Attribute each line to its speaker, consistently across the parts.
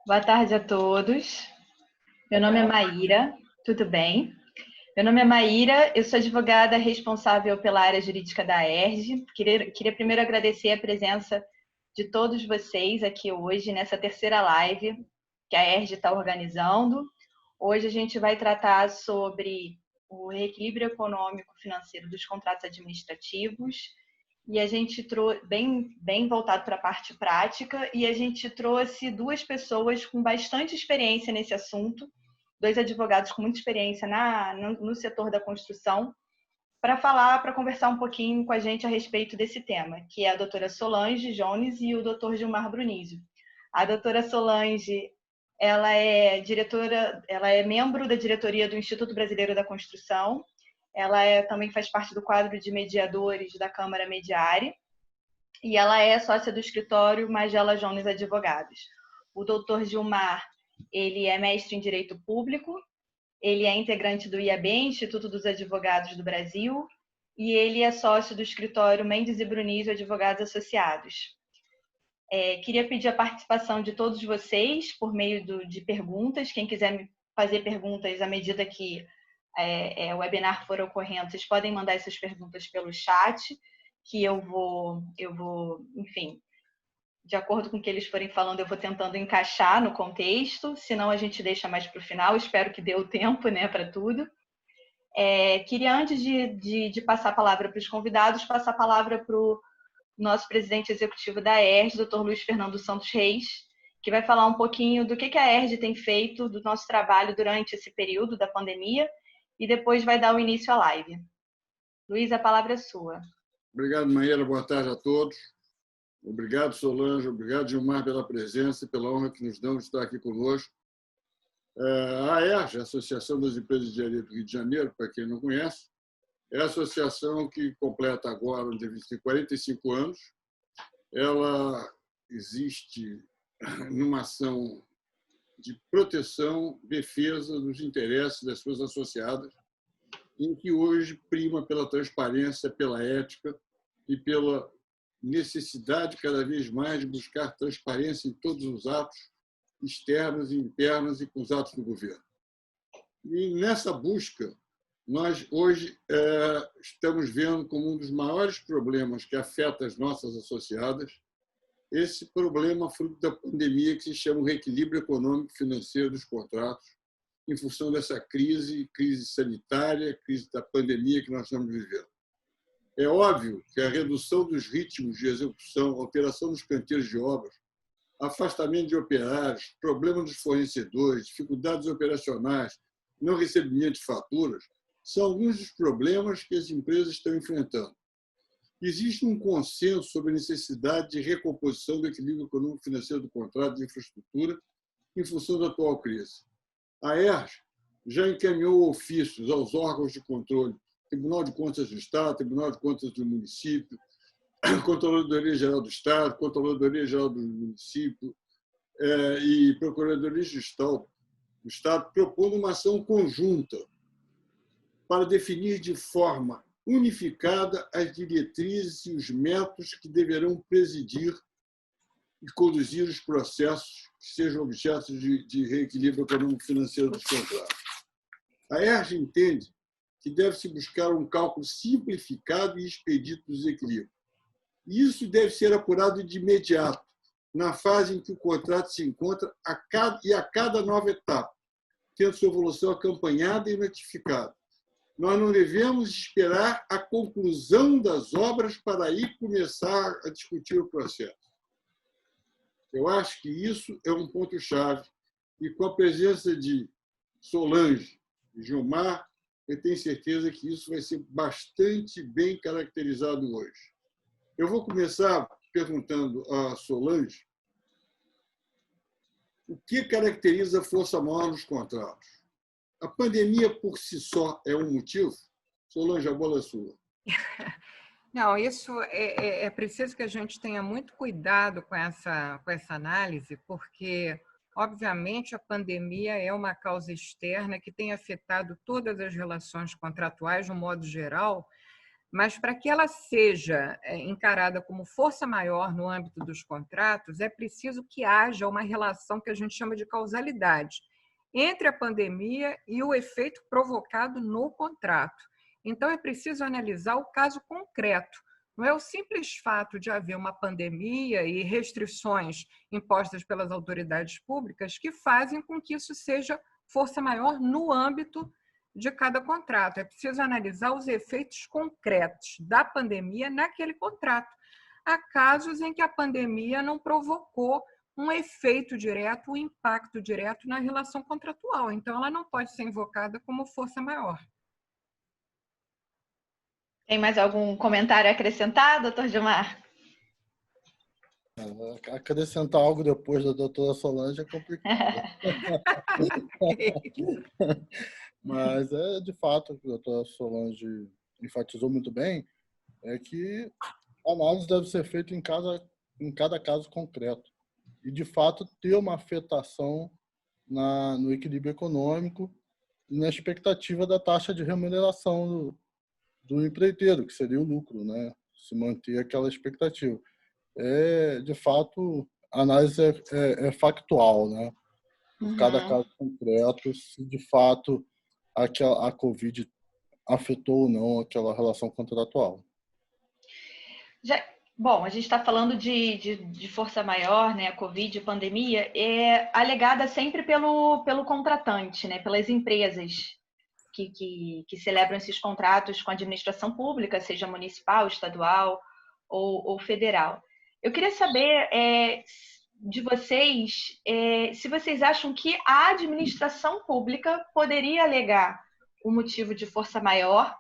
Speaker 1: Boa tarde a todos. Meu nome é Maíra, tudo bem? Meu nome é Maíra, eu sou advogada responsável pela área jurídica da ERJ. Queria primeiro agradecer a presença de todos vocês aqui hoje, nessa terceira live que a ERJ está organizando. Hoje a gente vai tratar sobre o reequilíbrio econômico financeiro dos contratos administrativos e a gente trouxe bem voltado para a parte prática, e a gente trouxe duas pessoas com bastante experiência nesse assunto, dois advogados com muita experiência no setor da construção, para conversar um pouquinho com a gente a respeito desse tema, que é a doutora Solange Jones e o doutor Gilmar Brunizio. A doutora Solange, ela é membro da diretoria do Instituto Brasileiro da Construção. Também faz parte do quadro de mediadores da Câmara Mediare, e ela é sócia do escritório Magela Jones Advogados. O doutor Gilmar, ele é mestre em Direito Público, ele é integrante do IAB, Instituto dos Advogados do Brasil, e ele é sócio do escritório Mendes e Brunizio Advogados Associados. Queria pedir a participação de todos vocês por meio de perguntas. Quem quiser me fazer perguntas à medida que o webinar for ocorrendo, vocês podem mandar essas perguntas pelo chat, que eu vou, enfim, de acordo com o que eles forem falando, eu vou tentando encaixar no contexto, senão a gente deixa mais para o final. Espero que dê o tempo, né, para tudo. Queria, antes de passar a palavra para os convidados, passar a palavra para o nosso presidente executivo da ERJ, doutor Luiz Fernando Santos Reis, que vai falar um pouquinho do que a ERJ tem feito, do nosso trabalho durante esse período da pandemia, e depois vai dar o início à live. Luiz, a palavra é sua.
Speaker 2: Obrigado, Maíra. Boa tarde a todos. Obrigado, Solange. Obrigado, Gilmar, pela presença e pela honra que nos dão de estar aqui conosco. A AERJ, a Associação das Empresas de Engenharia do Rio de Janeiro, para quem não conhece, é a associação que completa agora, no dia 25, 45 anos. Ela existe numa ação de proteção, defesa dos interesses das suas associadas, em que hoje prima pela transparência, pela ética e pela necessidade cada vez mais de buscar transparência em todos os atos externos e internos e com os atos do governo. E nessa busca, nós hoje estamos vendo como um dos maiores problemas que afeta as nossas associadas esse problema fruto da pandemia que se chama o reequilíbrio econômico financeiro dos contratos, em função dessa crise sanitária, crise da pandemia que nós estamos vivendo. É óbvio que a redução dos ritmos de execução, alteração dos canteiros de obras, afastamento de operários, problema dos fornecedores, dificuldades operacionais, não recebimento de faturas, são alguns dos problemas que as empresas estão enfrentando. Existe um consenso sobre a necessidade de recomposição do equilíbrio econômico-financeiro do contrato de infraestrutura em função da atual crise. A ERJ já encaminhou ofícios aos órgãos de controle, Tribunal de Contas do Estado, Tribunal de Contas do Município, Controladoria Geral do Estado, Controladoria Geral do Município e Procuradoria do Estado, propondo uma ação conjunta para definir de forma unificada as diretrizes e os métodos que deverão presidir e conduzir os processos que sejam objetos de reequilíbrio econômico-financeiro dos contratos. A ERJ entende que deve-se buscar um cálculo simplificado e expedito dos equilíbrios. Isso deve ser apurado de imediato, na fase em que o contrato se encontra a cada nova etapa, tendo sua evolução acompanhada e notificada. Nós não devemos esperar a conclusão das obras para aí começar a discutir o processo. Eu acho que isso é um ponto-chave, e com a presença de Solange e Gilmar, eu tenho certeza que isso vai ser bastante bem caracterizado hoje. Eu vou começar perguntando a Solange o que caracteriza a força maior nos contratos. A pandemia por si só é um motivo? Solange, a bola é sua.
Speaker 3: Não, isso é preciso que a gente tenha muito cuidado com essa análise, porque, obviamente, a pandemia é uma causa externa que tem afetado todas as relações contratuais, de um modo geral, mas para que ela seja encarada como força maior no âmbito dos contratos, é preciso que haja uma relação que a gente chama de causalidade entre a pandemia e o efeito provocado no contrato. Então, é preciso analisar o caso concreto. Não é o simples fato de haver uma pandemia e restrições impostas pelas autoridades públicas que fazem com que isso seja força maior no âmbito de cada contrato. É preciso analisar os efeitos concretos da pandemia naquele contrato. Há casos em que a pandemia não provocou um efeito direto, um impacto direto na relação contratual. Então, ela não pode ser invocada como força maior.
Speaker 1: Tem mais algum comentário a acrescentar, doutor Gilmar?
Speaker 4: Acrescentar algo depois da doutora Solange é complicado. Mas é de fato o que a doutora Solange enfatizou muito bem, é que a análise deve ser feita em cada caso concreto e, de fato, ter uma afetação no equilíbrio econômico e na expectativa da taxa de remuneração do empreiteiro, que seria o lucro, né? Se manter aquela expectativa. De fato, a análise é factual, né? Cada caso concreto, se de fato a Covid afetou ou não aquela relação contratual.
Speaker 1: Bom, a gente está falando de força maior, né? A Covid, a pandemia, é alegada sempre pelo contratante, né? Pelas empresas que celebram esses contratos com a administração pública, seja municipal, estadual ou federal. Eu queria saber de vocês se vocês acham que a administração pública poderia alegar o motivo de força maior,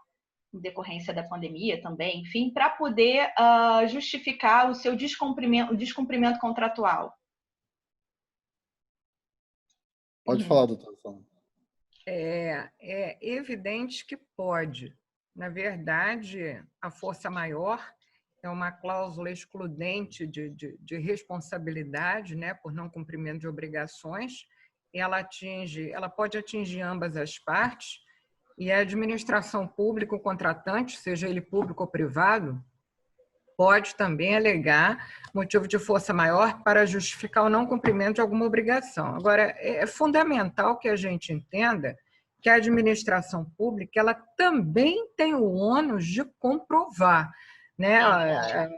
Speaker 1: em decorrência da pandemia também, enfim, para poder justificar o seu descumprimento contratual.
Speaker 4: Pode falar, doutora Sônia.
Speaker 3: É evidente que pode. Na verdade, a força maior é uma cláusula excludente de responsabilidade, né, por não cumprimento de obrigações. Ela pode atingir ambas as partes, e a administração pública, o contratante, seja ele público ou privado, pode também alegar motivo de força maior para justificar o não cumprimento de alguma obrigação. Agora, é fundamental que a gente entenda que a administração pública ela também tem o ônus de comprovar, né?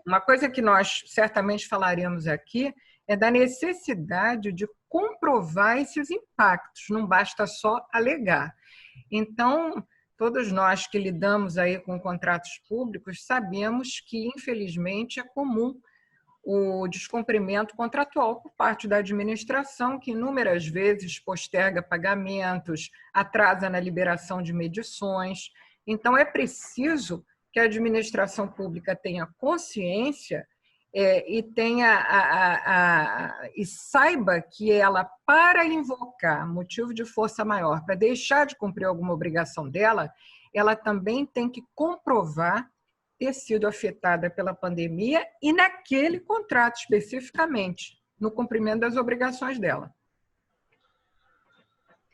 Speaker 3: Uma coisa que nós certamente falaremos aqui é da necessidade de comprovar esses impactos, não basta só alegar. Então, todos nós que lidamos aí com contratos públicos sabemos que, infelizmente, é comum o descumprimento contratual por parte da administração, que inúmeras vezes posterga pagamentos, atrasa na liberação de medições. Então, é preciso que a administração pública tenha consciência e e saiba que ela, para invocar motivo de força maior, para deixar de cumprir alguma obrigação dela, ela também tem que comprovar ter sido afetada pela pandemia e naquele contrato especificamente, no cumprimento das obrigações dela.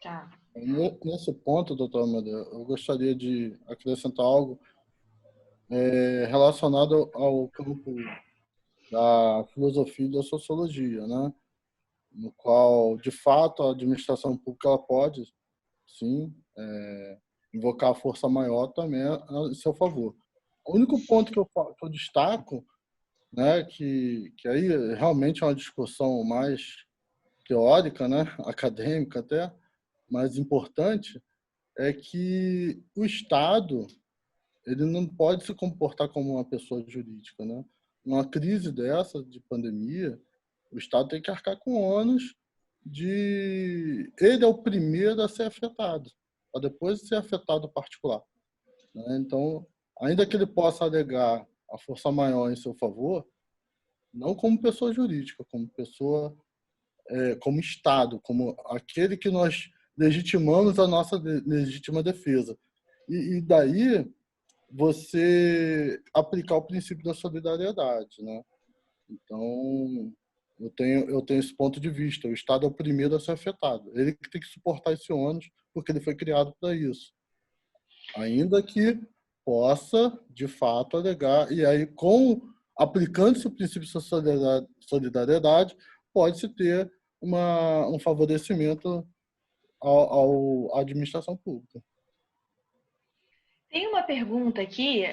Speaker 1: Tá.
Speaker 4: Nesse ponto, doutora Amadeu, eu gostaria de acrescentar algo relacionado ao campo da filosofia e da sociologia, né? No qual, de fato, a administração pública ela pode, sim, invocar a força maior também a seu favor. O único ponto que eu destaco, né, que aí realmente é uma discussão mais teórica, né, acadêmica até, mais importante, é que o Estado ele não pode se comportar como uma pessoa jurídica, né? Numa crise dessa, de pandemia, o Estado tem que arcar com ônus ele é o primeiro a ser afetado, para depois ser afetado o particular, né? Então, ainda que ele possa alegar a força maior em seu favor, não como pessoa jurídica, como pessoa, como Estado, como aquele que nós legitimamos a nossa legítima defesa. E daí você aplicar o princípio da solidariedade, né? Então, eu tenho esse ponto de vista. O Estado é o primeiro a ser afetado. Ele que tem que suportar esse ônus, porque ele foi criado para isso. Ainda que possa, de fato, alegar. E aí, aplicando-se o princípio de solidariedade, pode-se ter um favorecimento à administração pública.
Speaker 1: Tem uma pergunta aqui,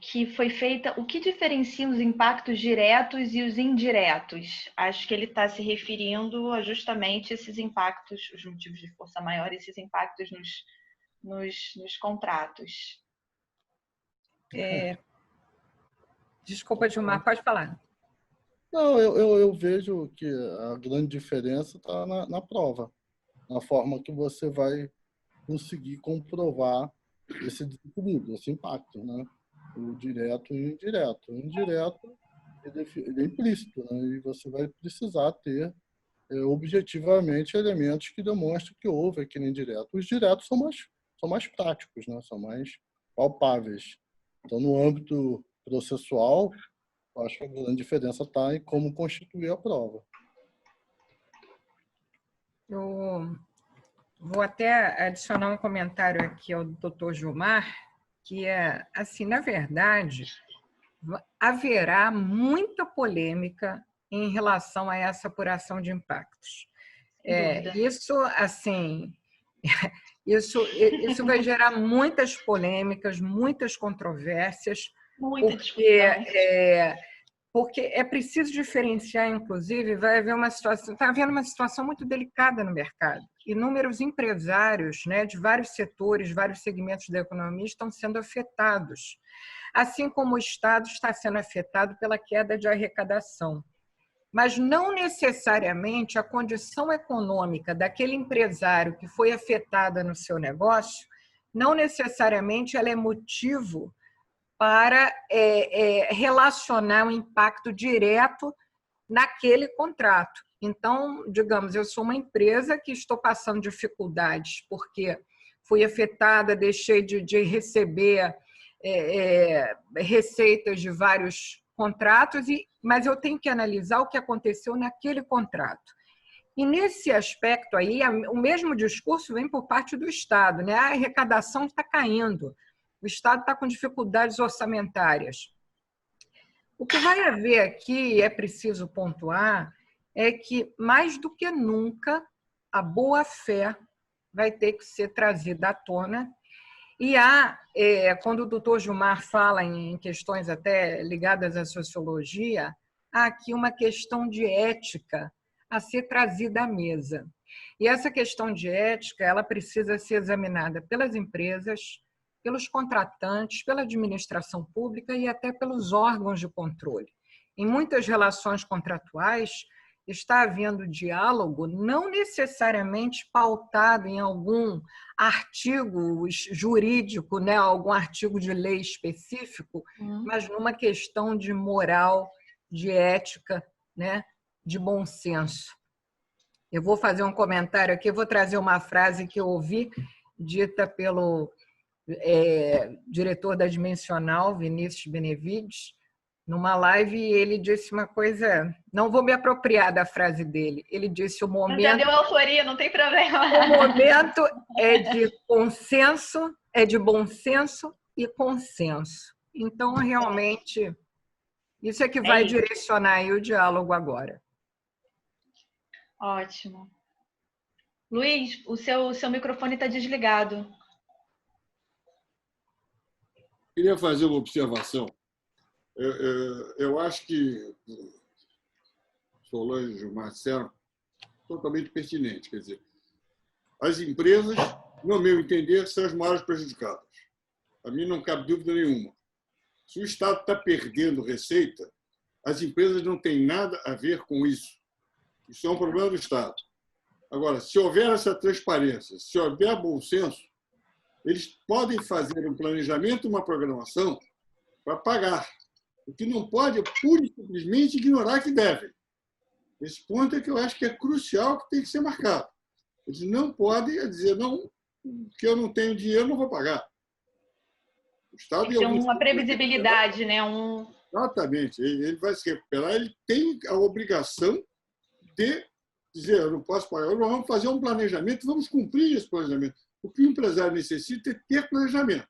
Speaker 1: que foi feita: o que diferencia os impactos diretos e os indiretos? Acho que ele está se referindo a justamente esses impactos, os motivos de força maior, esses impactos nos contratos.
Speaker 3: Desculpa, Gilmar, pode falar.
Speaker 4: Não, eu vejo que a grande diferença está na prova, na forma que você vai conseguir comprovar esse desequilíbrio, esse impacto, né? O direto e o indireto. O indireto ele é implícito, né? E você vai precisar ter objetivamente elementos que demonstrem que houve aquele indireto. Os diretos são mais práticos, né? São mais palpáveis. Então, no âmbito processual, eu acho que a grande diferença está em como constituir a prova.
Speaker 3: Eu vou até adicionar um comentário aqui ao Dr. Gilmar, que é, assim, na verdade, haverá muita polêmica em relação a essa apuração de impactos. Isso, assim, isso vai gerar muitas polêmicas, muitas controvérsias, porque é preciso diferenciar, inclusive, vai haver uma situação, está havendo uma situação muito delicada no mercado. Inúmeros empresários, né, de vários setores, vários segmentos da economia estão sendo afetados, assim como o Estado está sendo afetado pela queda de arrecadação. Mas não necessariamente a condição econômica daquele empresário que foi afetada no seu negócio, não necessariamente ela é motivo para relacionar um impacto direto naquele contrato. Então, digamos, eu sou uma empresa que estou passando dificuldades porque fui afetada, deixei de receber receitas de vários contratos, mas eu tenho que analisar o que aconteceu naquele contrato. E nesse aspecto aí, o mesmo discurso vem por parte do Estado, né? A arrecadação está caindo, o Estado está com dificuldades orçamentárias. O que vai haver aqui, é preciso pontuar, é que, mais do que nunca, a boa-fé vai ter que ser trazida à tona. E quando o doutor Gilmar fala em questões até ligadas à sociologia, há aqui uma questão de ética a ser trazida à mesa. E essa questão de ética, ela precisa ser examinada pelas empresas, pelos contratantes, pela administração pública e até pelos órgãos de controle. Em muitas relações contratuais, está havendo diálogo não necessariamente pautado em algum artigo jurídico, né, algum artigo de lei específico, mas numa questão de moral, de ética, né, de bom senso. Eu vou fazer um comentário aqui, vou trazer uma frase que eu ouvi dita pelo diretor da Dimensional, Vinícius Benevides, numa live, ele disse uma coisa, não vou me apropriar da frase dele, ele disse: o momento...
Speaker 1: Já deu euforia, não tem problema.
Speaker 3: O momento é de consenso, é de bom senso e consenso. Então, realmente, isso é que vai direcionar aí o diálogo agora.
Speaker 1: Ótimo. Luiz, o seu microfone está desligado.
Speaker 2: Queria fazer uma observação. Eu acho que Solange e o Marcelo totalmente pertinente. Quer dizer, as empresas, no meu entender, são as maiores prejudicadas. A mim não cabe dúvida nenhuma. Se o Estado está perdendo receita, as empresas não têm nada a ver com isso. Isso é um problema do Estado. Agora, se houver essa transparência, se houver bom senso, eles podem fazer um planejamento, uma programação para pagar. O que não pode é pura e simplesmente ignorar que devem. Esse ponto é que eu acho que é crucial, que tem que ser marcado. Eles não podem dizer, não, que eu não tenho dinheiro, não vou pagar. O Estado
Speaker 1: tem uma previsibilidade, né?
Speaker 2: Exatamente. Ele vai se recuperar, ele tem a obrigação de dizer, eu não posso pagar, vamos fazer um planejamento, vamos cumprir esse planejamento. O que o empresário necessita é ter planejamento.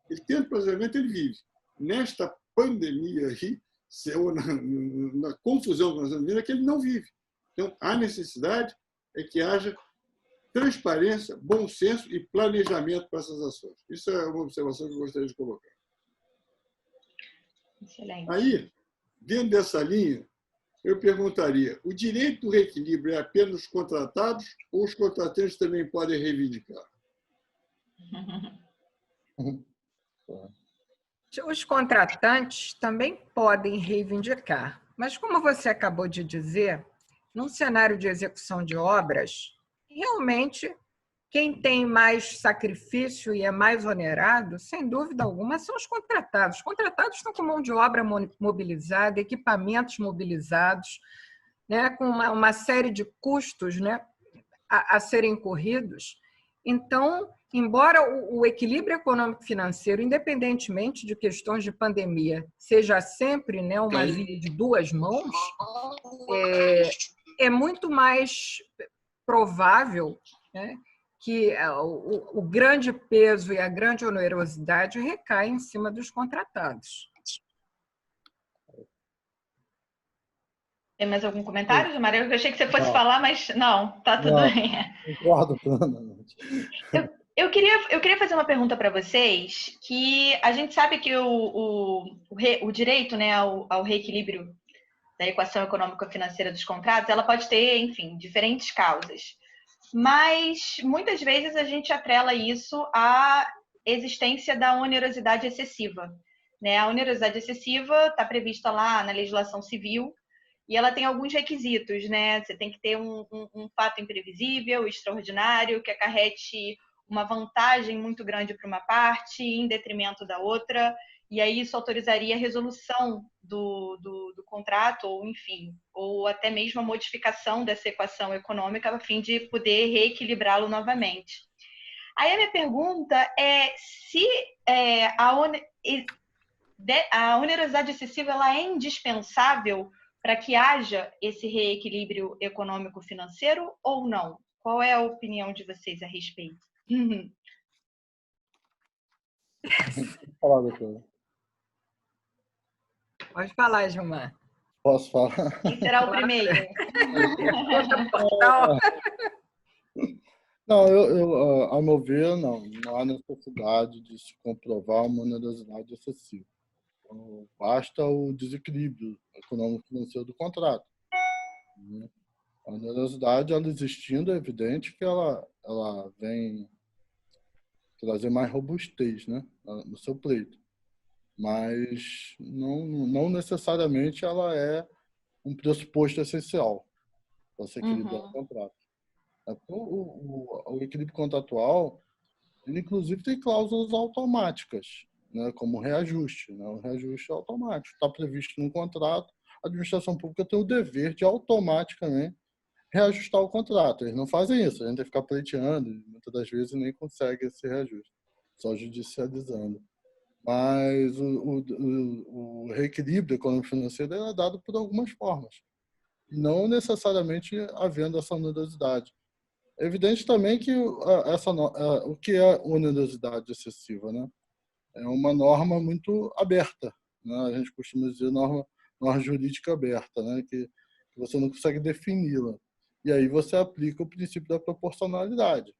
Speaker 2: Ele tendo planejamento, ele vive. Nesta pandemia aí, ou na confusão que nós estamos vivendo, é que ele não vive. Então, a necessidade é que haja transparência, bom senso e planejamento para essas ações. Isso é uma observação que eu gostaria de colocar.
Speaker 1: Excelente.
Speaker 2: Aí, dentro dessa linha, eu perguntaria, o direito do reequilíbrio é apenas os contratados ou os contratantes também podem reivindicar?
Speaker 3: Os contratantes também podem reivindicar, mas como você acabou de dizer, num cenário de execução de obras, realmente quem tem mais sacrifício e é mais onerado, sem dúvida alguma, são os contratados. Os contratados estão com mão de obra mobilizada, equipamentos mobilizados, né, com uma série de custos, né, a serem corridos. Então, embora o equilíbrio econômico-financeiro, independentemente de questões de pandemia, seja sempre, né, uma via de duas mãos, é muito mais provável, né, que o grande peso e a grande onerosidade recaem em cima dos contratados.
Speaker 1: Tem mais algum comentário, Gilmar? Eu achei que você fosse falar, mas não, tá tudo bem.
Speaker 4: Concordo plenamente.
Speaker 1: Eu queria fazer uma pergunta para vocês, que a gente sabe que o direito, né, ao reequilíbrio da equação econômico-financeira dos contratos, ela pode ter, enfim, diferentes causas. Mas, muitas vezes, a gente atrela isso à existência da onerosidade excessiva, né? A onerosidade excessiva está prevista lá na legislação civil e ela tem alguns requisitos, né? Você tem que ter um fato imprevisível, extraordinário, que acarrete uma vantagem muito grande para uma parte em detrimento da outra, e aí isso autorizaria a resolução do contrato, ou enfim, ou até mesmo a modificação dessa equação econômica a fim de poder reequilibrá-lo novamente. Aí a minha pergunta é se a onerosidade excessiva ela é indispensável para que haja esse reequilíbrio econômico-financeiro ou não? Qual é a opinião de vocês a respeito?
Speaker 4: Falar, doutora.
Speaker 3: Pode falar, Gilmar.
Speaker 4: Posso falar?
Speaker 1: Quem será o primeiro?
Speaker 4: Não, a meu ver, não há necessidade de se comprovar uma onerosidade excessiva. Então, basta o desequilíbrio econômico-financeiro do contrato. A onerosidade, ela existindo, é evidente que ela vem trazer mais robustez, né, no seu pleito. Mas não necessariamente ela é um pressuposto essencial para se equilibrar o contrato. O equilíbrio contratual, ele inclusive tem cláusulas automáticas, né, como reajuste. Né? O reajuste é automático, está previsto no contrato. A administração pública tem o dever de automaticamente reajustar o contrato. Eles não fazem isso, a gente tem que ficar pleiteando, e muitas das vezes nem consegue esse reajuste, só judicializando. Mas o reequilíbrio econômico-financeiro é dado por algumas formas, não necessariamente havendo essa onerosidade. É evidente também que o que é onerosidade excessiva, né? É uma norma muito aberta, né? A gente costuma dizer norma jurídica aberta, né? Que você não consegue defini-la. E aí você aplica o princípio da proporcionalidade.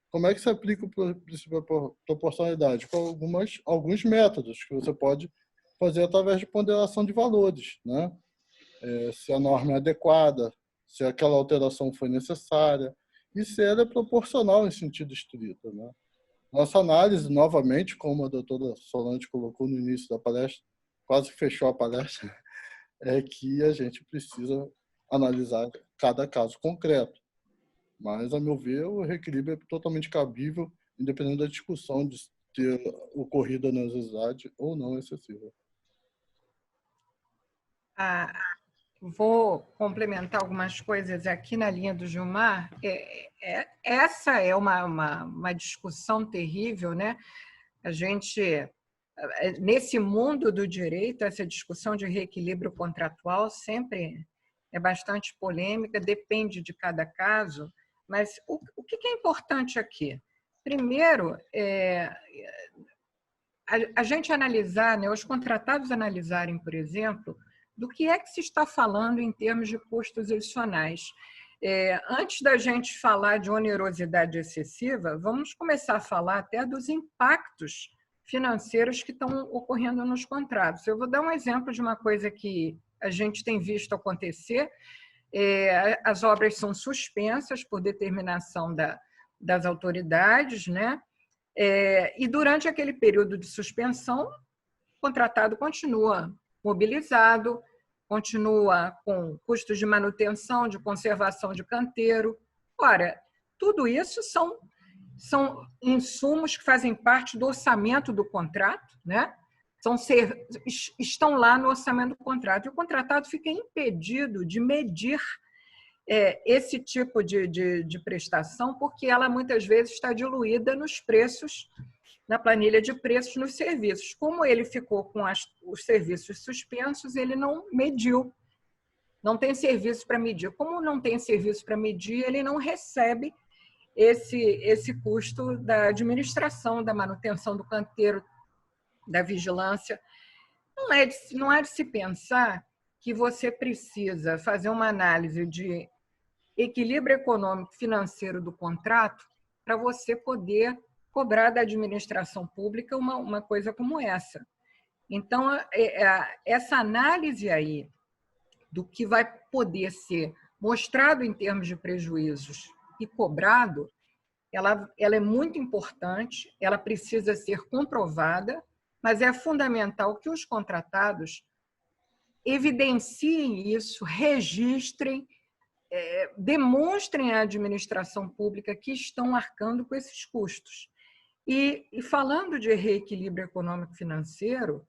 Speaker 4: Como é que se aplica o princípio da proporcionalidade? Com alguns métodos que você pode fazer através de ponderação de valores, né? Se a norma é adequada, se aquela alteração foi necessária e se ela é proporcional em sentido estrito, né? Nossa análise, novamente, como a doutora Solange colocou no início da palestra, quase fechou a palestra, é que a gente precisa analisar cada caso concreto. Mas, a meu ver, o reequilíbrio é totalmente cabível, independente da discussão de ter ocorrido a onerosidade ou não excessiva.
Speaker 3: Vou complementar algumas coisas aqui na linha do Gilmar. Essa é uma discussão terrível, né? A gente, nesse mundo do direito, essa discussão de reequilíbrio contratual sempre é bastante polêmica, depende de cada caso, mas o que é importante aqui? Primeiro, a gente analisar, né, os contratados analisarem, por exemplo, do que é que se está falando em termos de custos adicionais. Antes da gente falar de onerosidade excessiva, vamos começar a falar até dos impactos financeiros que estão ocorrendo nos contratos. Eu vou dar um exemplo de uma coisa que a gente tem visto acontecer. As obras são suspensas por determinação das autoridades, né? E durante aquele período de suspensão, o contratado continua mobilizado, continua com custos de manutenção, de conservação de canteiro. Ora, tudo isso são insumos que fazem parte do orçamento do contrato, né? Estão lá no orçamento do contrato. E o contratado fica impedido de medir esse tipo de prestação, porque ela muitas vezes está diluída nos preços, na planilha de preços nos serviços. Como ele ficou com os serviços suspensos, ele não mediu, não tem serviço para medir. Como não tem serviço para medir, ele não recebe esse custo da administração, da manutenção do canteiro, da vigilância. Não é de se pensar que você precisa fazer uma análise de equilíbrio econômico financeiro do contrato para você poder cobrar da administração pública uma coisa como essa. Então, essa análise aí do que vai poder ser mostrado em termos de prejuízos e cobrado, ela é muito importante, ela precisa ser comprovada, mas é fundamental que os contratados evidenciem isso, registrem, demonstrem à administração pública que estão arcando com esses custos. E falando de reequilíbrio econômico-financeiro,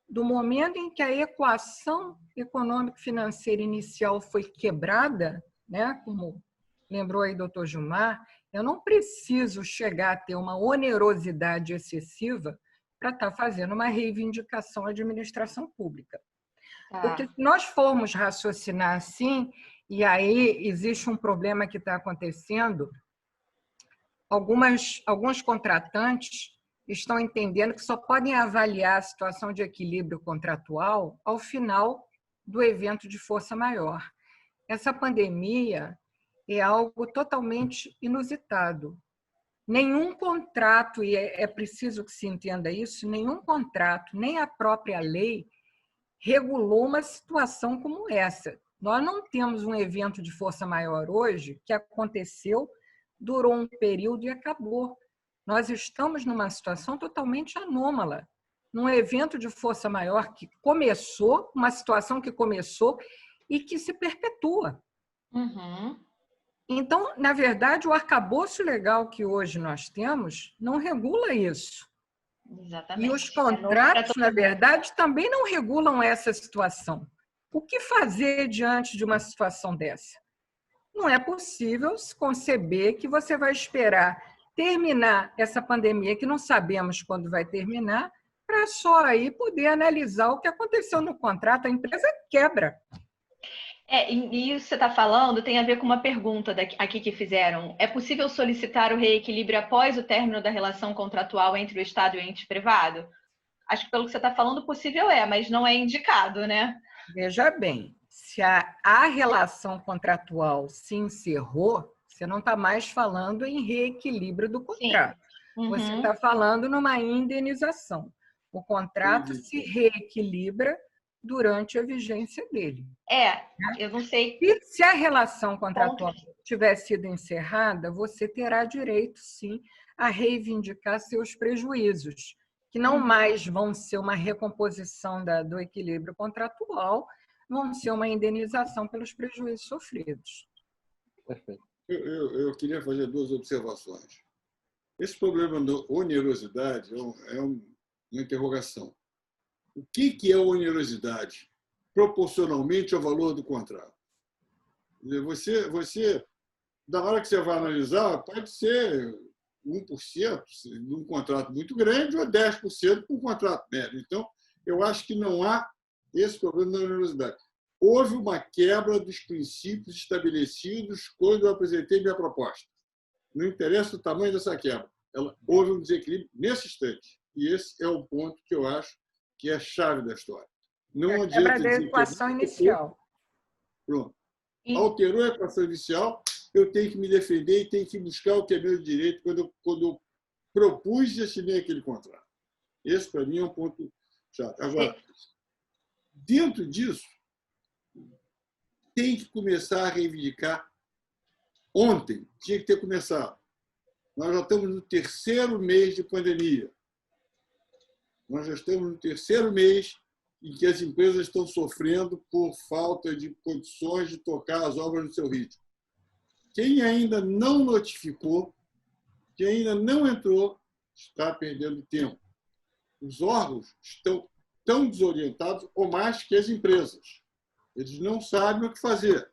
Speaker 3: do momento em que a equação econômico-financeira inicial foi quebrada, né, como lembrou aí o doutor Gilmar, eu não preciso chegar a ter uma onerosidade excessiva para estar fazendo uma reivindicação à administração pública. Porque se nós formos raciocinar assim, e aí existe um problema que está acontecendo, alguns contratantes estão entendendo que só podem avaliar a situação de equilíbrio contratual ao final do evento de força maior. Essa pandemia é algo totalmente inusitado. Nenhum contrato, e é preciso que se entenda isso, nenhum contrato, nem a própria lei, regulou uma situação como essa. Nós não temos um evento de força maior hoje que aconteceu, durou um período e acabou. Nós estamos numa situação totalmente anômala, num evento de força maior que começou, uma situação que começou e que se perpetua.
Speaker 1: Uhum.
Speaker 3: Então, na verdade, o arcabouço legal que hoje nós temos não regula isso.
Speaker 1: Exatamente.
Speaker 3: E os contratos, na verdade, também não regulam essa situação. O que fazer diante de uma situação dessa? Não é possível se conceber que você vai esperar terminar essa pandemia, que não sabemos quando vai terminar, para só aí poder analisar o que aconteceu no contrato. A empresa quebra.
Speaker 1: E isso que você está falando tem a ver com uma pergunta aqui que fizeram. É possível solicitar o reequilíbrio após o término da relação contratual entre o Estado e o ente privado? Acho que pelo que você está falando, possível mas não é indicado, né?
Speaker 3: Veja bem, se a relação contratual se encerrou, você não está mais falando em reequilíbrio do contrato.
Speaker 1: Uhum.
Speaker 3: Você está falando numa indenização. O contrato se reequilibra durante a vigência dele.
Speaker 1: Eu não sei.
Speaker 3: E se a relação contratual tiver sido encerrada, você terá direito, sim, a reivindicar seus prejuízos, que não mais vão ser uma recomposição do equilíbrio contratual, vão ser uma indenização pelos prejuízos sofridos.
Speaker 4: Perfeito.
Speaker 2: Eu queria fazer duas observações. Esse problema da onerosidade é uma interrogação. O que é onerosidade proporcionalmente ao valor do contrato? Você, da hora que você vai analisar, pode ser 1% num contrato muito grande ou 10% para um contrato médio. Então, eu acho que não há esse problema da onerosidade. Houve uma quebra dos princípios estabelecidos quando eu apresentei minha proposta. Não interessa o tamanho dessa quebra. Houve um desequilíbrio nesse instante. E esse é o ponto que eu acho que é a chave da história. Não adianta
Speaker 3: quebra da
Speaker 2: dizer
Speaker 3: equação inicial.
Speaker 2: Pronto. Alterou a equação inicial, eu tenho que me defender e tenho que buscar o que é meu direito quando eu propus e assinei aquele contrato. Esse, para mim, é um ponto chato. Agora, dentro disso, tem que começar a reivindicar. Ontem tinha que ter começado. Nós já estamos no 3º mês de pandemia. Nós já estamos no 3º mês em que as empresas estão sofrendo por falta de condições de tocar as obras no seu ritmo. Quem ainda não notificou, quem ainda não entrou, está perdendo tempo. Os órgãos estão tão desorientados ou mais que as empresas. Eles não sabem o que fazer.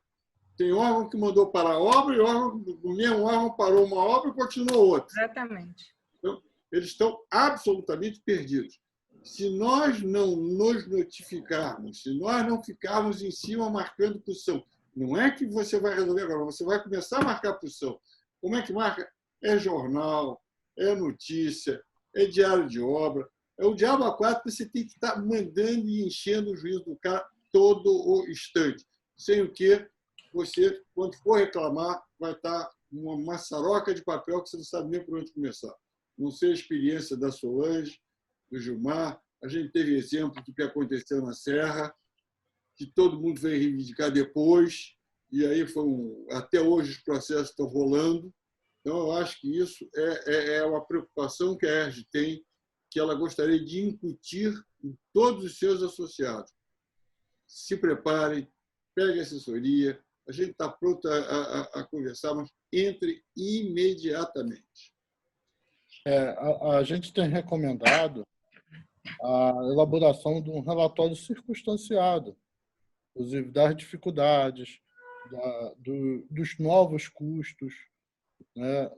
Speaker 2: Tem órgão que mandou parar a obra e o mesmo órgão parou uma obra e continuou outra.
Speaker 3: Exatamente.
Speaker 2: Então, eles estão absolutamente perdidos. Se nós não nos notificarmos, se nós não ficarmos em cima marcando posição, não é que você vai resolver agora, você vai começar a marcar posição. Como é que marca? É jornal, é notícia, é diário de obra, é o diabo a quatro que você tem que estar mandando e enchendo o juízo do cara todo o instante. Sem o que você, quando for reclamar, vai estar uma maçaroca de papel que você não sabe nem por onde começar. Não sei a experiência da Solange, do Gilmar, a gente teve exemplo do que aconteceu na Serra, que todo mundo veio reivindicar depois, e aí até hoje os processos estão rolando. Então, eu acho que isso é uma preocupação que a ERJ tem, que ela gostaria de incutir em todos os seus associados. Se preparem, peguem assessoria, a gente está pronto a conversar, mas entre imediatamente.
Speaker 4: A gente tem recomendado a elaboração de um relatório circunstanciado, inclusive das dificuldades, dos novos custos, né,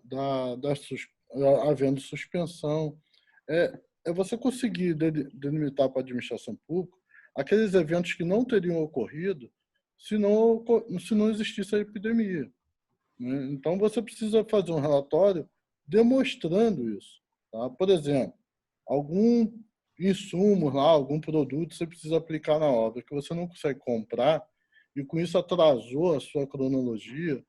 Speaker 4: havendo suspensão. É você conseguir delimitar para a administração pública aqueles eventos que não teriam ocorrido se não existisse a epidemia, né? Então, você precisa fazer um relatório demonstrando isso. Tá? Por exemplo, algum insumo lá, algum produto você precisa aplicar na obra que você não consegue comprar e com isso atrasou a sua cronologia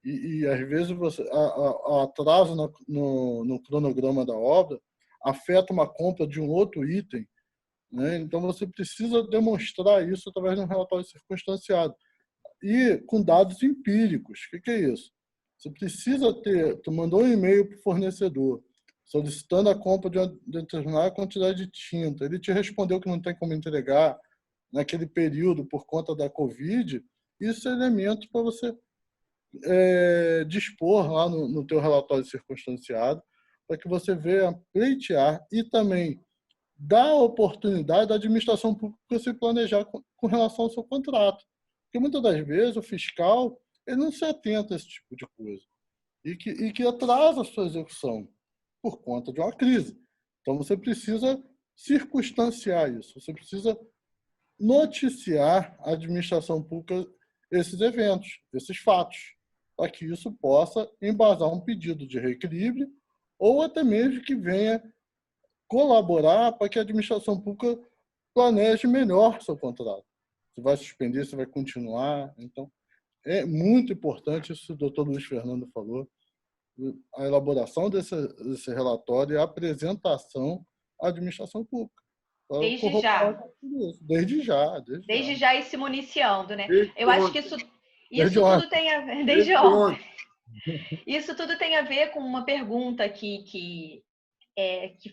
Speaker 4: e às vezes o atraso no cronograma da obra afeta uma compra de um outro item, né? Então você precisa demonstrar isso através de um relatório circunstanciado e com dados empíricos. O que é isso? Você precisa tu mandou um e-mail para o fornecedor solicitando a compra de uma determinada quantidade de tinta. Ele te respondeu que não tem como entregar naquele período por conta da Covid. Isso é elemento para você dispor lá no teu relatório circunstanciado para que você venha pleitear e também dar a oportunidade da administração pública se planejar com relação ao seu contrato. Porque muitas das vezes o fiscal ele não se atenta a esse tipo de coisa e que atrasa a sua execução por conta de uma crise. Então, você precisa circunstanciar isso, você precisa noticiar a administração pública esses eventos, esses fatos, para que isso possa embasar um pedido de reequilíbrio ou até mesmo que venha colaborar para que a administração pública planeje melhor seu contrato. Se vai suspender, se vai continuar. Então, é muito importante isso que o doutor Luiz Fernando falou, a elaboração desse relatório e a apresentação à administração pública.
Speaker 1: Desde já.
Speaker 4: Desde
Speaker 1: já e se municiando, né? Eu acho que isso tudo tem a ver...
Speaker 2: Desde ontem.
Speaker 1: Isso tudo tem a ver com uma pergunta que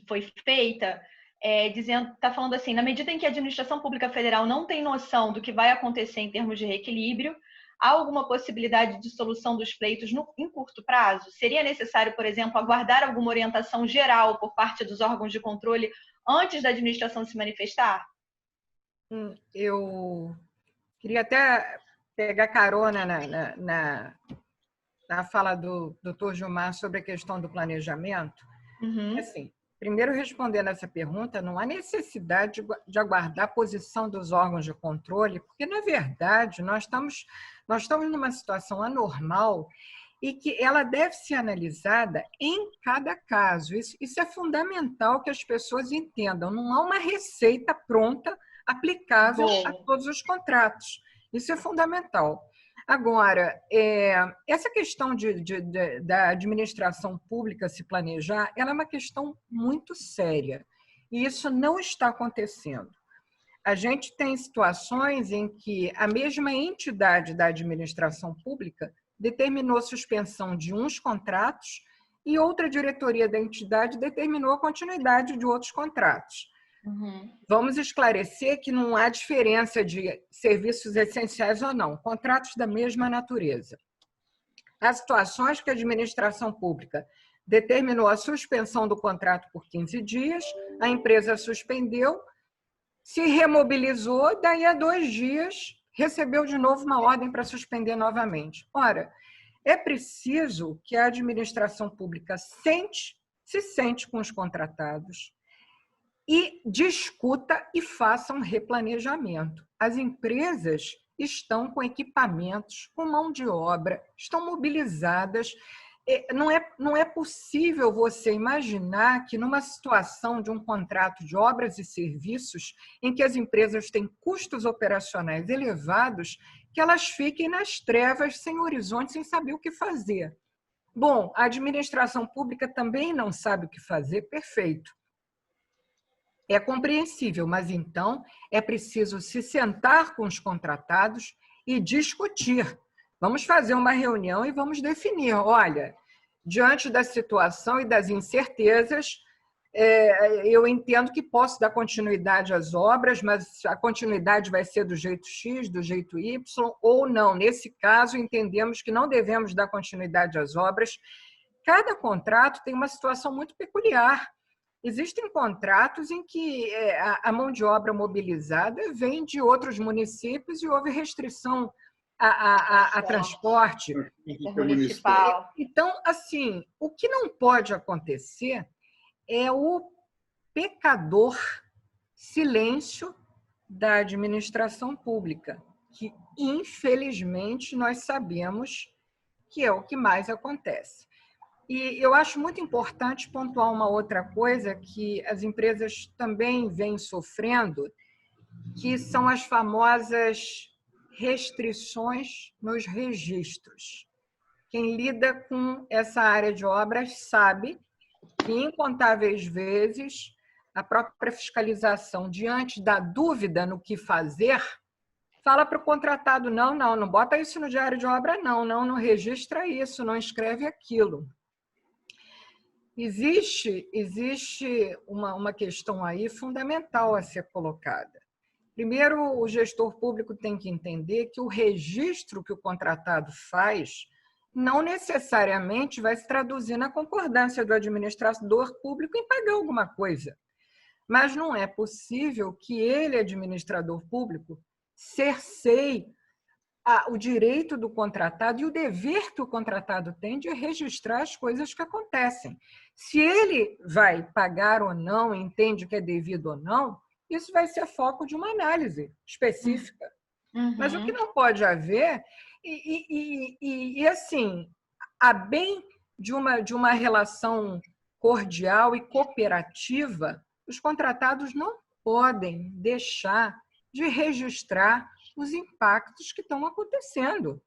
Speaker 1: foi feita, está falando assim, na medida em que a administração pública federal não tem noção do que vai acontecer em termos de reequilíbrio, há alguma possibilidade de solução dos pleitos em curto prazo? Seria necessário, por exemplo, aguardar alguma orientação geral por parte dos órgãos de controle antes da administração se manifestar?
Speaker 3: Eu queria até pegar carona na fala do doutor Gilmar sobre a questão do planejamento. Assim, primeiro, respondendo essa pergunta, não há necessidade de aguardar a posição dos órgãos de controle, porque, na verdade, nós estamos numa situação anormal e que ela deve ser analisada em cada caso. Isso é fundamental que as pessoas entendam. Não há uma receita pronta aplicável a todos os contratos. Isso é fundamental. Agora, essa questão da administração pública se planejar, ela é uma questão muito séria. E isso não está acontecendo. A gente tem situações em que a mesma entidade da administração pública determinou suspensão de uns contratos e outra diretoria da entidade determinou a continuidade de outros contratos.
Speaker 1: Uhum.
Speaker 3: Vamos esclarecer que não há diferença de serviços essenciais ou não, contratos da mesma natureza. Há situações que a administração pública determinou a suspensão do contrato por 15 dias, a empresa suspendeu, se remobilizou, daí a 2 dias recebeu de novo uma ordem para suspender novamente. Ora, é preciso que a administração pública se sente com os contratados e discuta e faça um replanejamento. As empresas estão com equipamentos, com mão de obra, estão mobilizadas. Não é possível você imaginar que numa situação de um contrato de obras e serviços em que as empresas têm custos operacionais elevados, que elas fiquem nas trevas, sem horizonte, sem saber o que fazer. Bom, a administração pública também não sabe o que fazer, perfeito. É compreensível, mas então é preciso se sentar com os contratados e discutir. Vamos fazer uma reunião e vamos definir, olha, diante da situação e das incertezas, eu entendo que posso dar continuidade às obras, mas a continuidade vai ser do jeito X, do jeito Y, ou não. Nesse caso, entendemos que não devemos dar continuidade às obras. Cada contrato tem uma situação muito peculiar. Existem contratos em que a mão de obra mobilizada vem de outros municípios e houve restrição a transporte
Speaker 1: municipal.
Speaker 3: Então, assim, o que não pode acontecer é o pecador silêncio da administração pública, que, infelizmente, nós sabemos que é o que mais acontece. E eu acho muito importante pontuar uma outra coisa que as empresas também vêm sofrendo, que são as famosas restrições nos registros. Quem lida com essa área de obras sabe que, incontáveis vezes, a própria fiscalização, diante da dúvida no que fazer, fala para o contratado, não bota isso no diário de obra, não registra isso, não escreve aquilo. Existe uma questão aí fundamental a ser colocada. Primeiro, o gestor público tem que entender que o registro que o contratado faz não necessariamente vai se traduzir na concordância do administrador público em pagar alguma coisa. Mas não é possível que ele, administrador público, cerceie o direito do contratado e o dever que o contratado tem de registrar as coisas que acontecem. Se ele vai pagar ou não, entende que é devido ou não, isso vai ser foco de uma análise específica.
Speaker 1: Uhum.
Speaker 3: Mas o que não pode haver, assim, a bem de uma relação cordial e cooperativa, os contratados não podem deixar de registrar os impactos que estão acontecendo.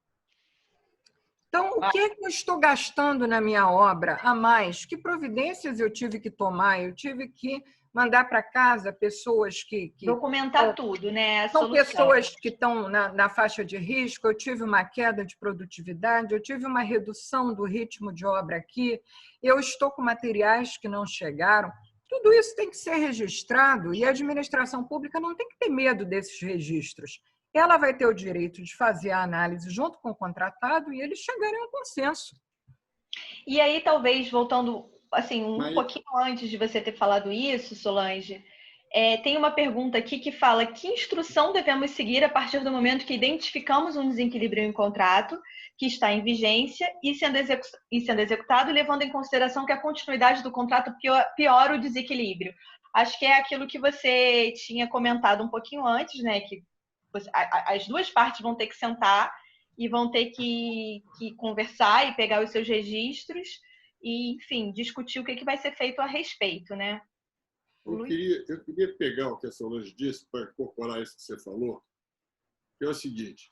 Speaker 3: Então, o que é que eu estou gastando na minha obra a mais? Que providências eu tive que tomar? Eu tive que mandar para casa pessoas que
Speaker 1: documentar tudo, né?
Speaker 3: São pessoas que estão na faixa de risco. Eu tive uma queda de produtividade, eu tive uma redução do ritmo de obra aqui, eu estou com materiais que não chegaram. Tudo isso tem que ser registrado e a administração pública não tem que ter medo desses registros. Ela vai ter o direito de fazer a análise junto com o contratado e eles chegarem a um consenso.
Speaker 1: E aí, talvez, voltando assim, pouquinho antes de você ter falado isso, Solange, tem uma pergunta aqui que fala: que instrução devemos seguir a partir do momento que identificamos um desequilíbrio em contrato que está em vigência e sendo executado, levando em consideração que a continuidade do contrato piora o desequilíbrio? Acho que é aquilo que você tinha comentado um pouquinho antes, né? Que as duas partes vão ter que sentar e vão ter que conversar e pegar os seus registros e, enfim, discutir o que vai ser feito a respeito, né?
Speaker 2: Eu queria pegar o que a Solange disse para incorporar isso que você falou, que é o seguinte: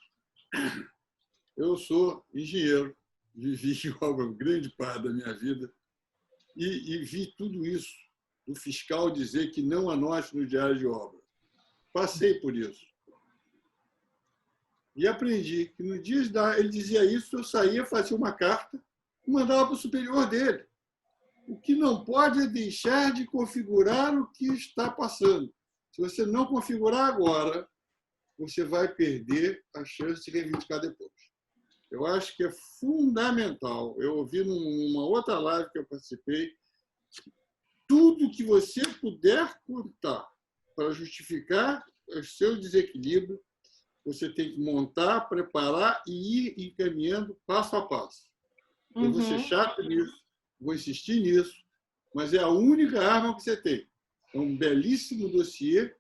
Speaker 2: eu sou engenheiro, vivi em obra grande parte da minha vida e vi tudo isso, do fiscal dizer que não anote no diário de obra. Passei por isso. E aprendi que no dia ele dizia isso, eu saía, fazia uma carta e mandava para o superior dele. O que não pode é deixar de configurar o que está passando. Se você não configurar agora, você vai perder a chance de reivindicar depois. Eu acho que é fundamental. Eu ouvi numa outra live que eu participei, tudo que você puder contar para justificar o seu desequilíbrio, você tem que montar, preparar e ir encaminhando passo a passo. Eu vou ser chato nisso, vou insistir nisso, mas é a única arma que você tem. É um belíssimo dossiê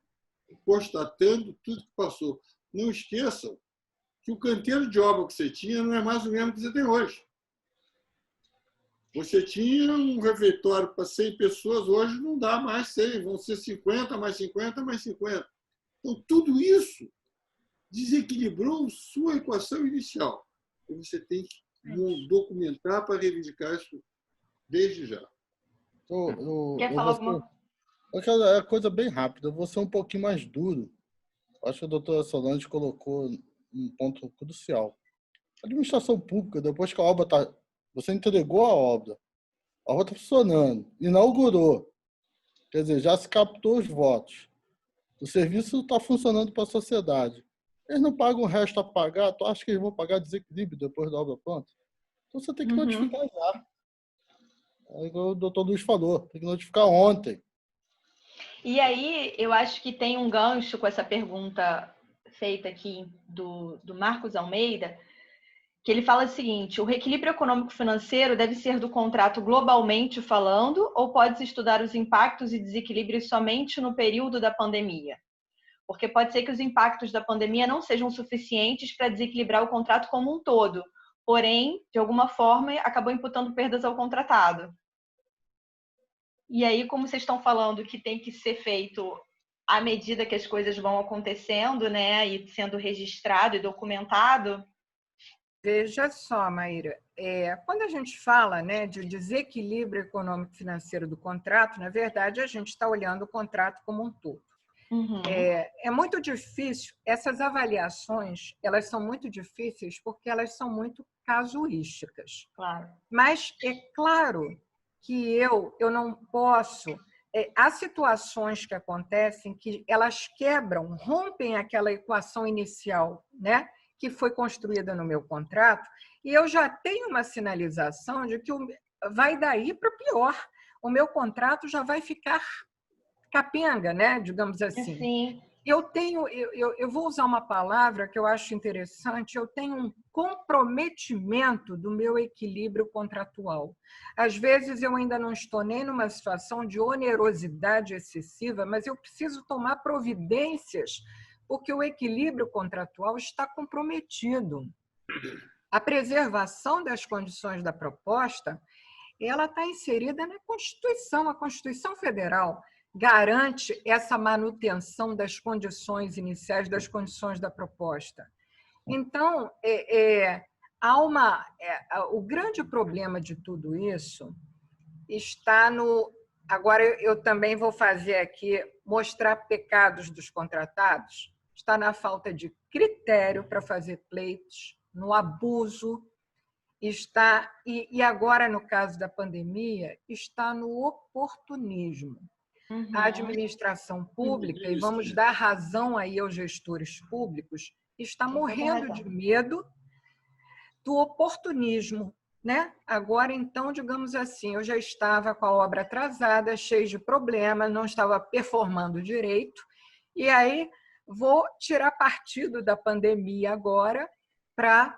Speaker 2: constatando tudo que passou. Não esqueçam que o canteiro de obra que você tinha não é mais o mesmo que você tem hoje. Você tinha um refeitório para 100 pessoas, hoje não dá mais 100, vão ser 50, mais 50, mais 50. Então, tudo isso desequilibrou sua equação inicial. E você tem que documentar para reivindicar isso desde já.
Speaker 1: Quer falar alguma
Speaker 4: coisa? É coisa bem rápida. Eu vou ser um pouquinho mais duro. Acho que a doutora Solange colocou um ponto crucial. A administração pública, depois que a obra está... Você entregou a obra está funcionando, inaugurou. Quer dizer, já se captou os votos. O serviço está funcionando para a sociedade. Eles não pagam o resto a pagar, tu acha que eles vão pagar desequilíbrio depois da obra pronta? Então você tem que notificar já. Aí o doutor Luiz falou, tem que notificar ontem.
Speaker 1: E aí, eu acho que tem um gancho com essa pergunta feita aqui do Marcos Almeida, que ele fala o seguinte: o reequilíbrio econômico-financeiro deve ser do contrato globalmente falando, ou pode-se estudar os impactos e desequilíbrios somente no período da pandemia? Porque pode ser que os impactos da pandemia não sejam suficientes para desequilibrar o contrato como um todo, porém, de alguma forma, acabou imputando perdas ao contratado. E aí, como vocês estão falando que tem que ser feito à medida que as coisas vão acontecendo, né, e sendo registrado e documentado.
Speaker 3: Veja só, Maíra, quando a gente fala, né, de desequilíbrio econômico-financeiro do contrato, na verdade, a gente está olhando o contrato como um todo. É muito difícil, essas avaliações, elas são muito difíceis porque elas são muito casuísticas.
Speaker 1: Claro.
Speaker 3: Mas é claro que eu não posso... há situações que acontecem que elas quebram, rompem aquela equação inicial, né, que foi construída no meu contrato, e eu já tenho uma sinalização de que vai daí para o pior. O meu contrato já vai ficar capenga, né, digamos assim.
Speaker 1: Sim.
Speaker 3: Eu vou usar uma palavra que eu acho interessante, eu tenho um comprometimento do meu equilíbrio contratual. Às vezes eu ainda não estou nem numa situação de onerosidade excessiva, mas eu preciso tomar providências porque o equilíbrio contratual está comprometido. A preservação das condições da proposta, ela está inserida na Constituição. A Constituição Federal garante essa manutenção das condições iniciais, das condições da proposta. Então, o grande problema de tudo isso está no... Agora, eu também vou fazer aqui, mostrar pecados dos contratados, está na falta de critério para fazer pleitos, no abuso, e agora, no caso da pandemia, está no oportunismo. A administração pública, e vamos dar razão aí aos gestores públicos, está morrendo de medo do oportunismo, né? Agora, então, digamos assim, eu já estava com a obra atrasada, cheia de problemas, não estava performando direito, e aí vou tirar partido da pandemia agora para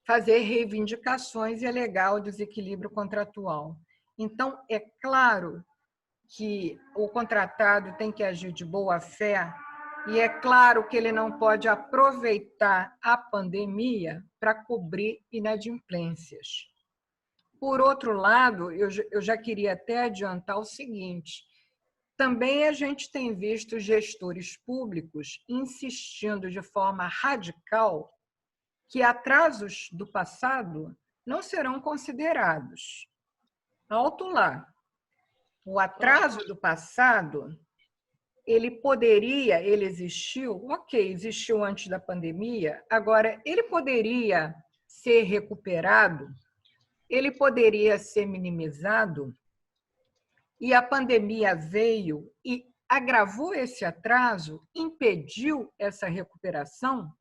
Speaker 3: fazer reivindicações e alegar o desequilíbrio contratual. Então, é claro que o contratado tem que agir de boa fé E é claro que ele não pode aproveitar a pandemia para cobrir inadimplências. Por outro lado, eu já queria até adiantar o seguinte: também a gente tem visto gestores públicos insistindo de forma radical que atrasos do passado não serão considerados. Alto lá. O atraso do passado, ele existiu, ok, existiu antes da pandemia, agora ele poderia ser recuperado, ele poderia ser minimizado, e a pandemia veio e agravou esse atraso, impediu essa recuperação,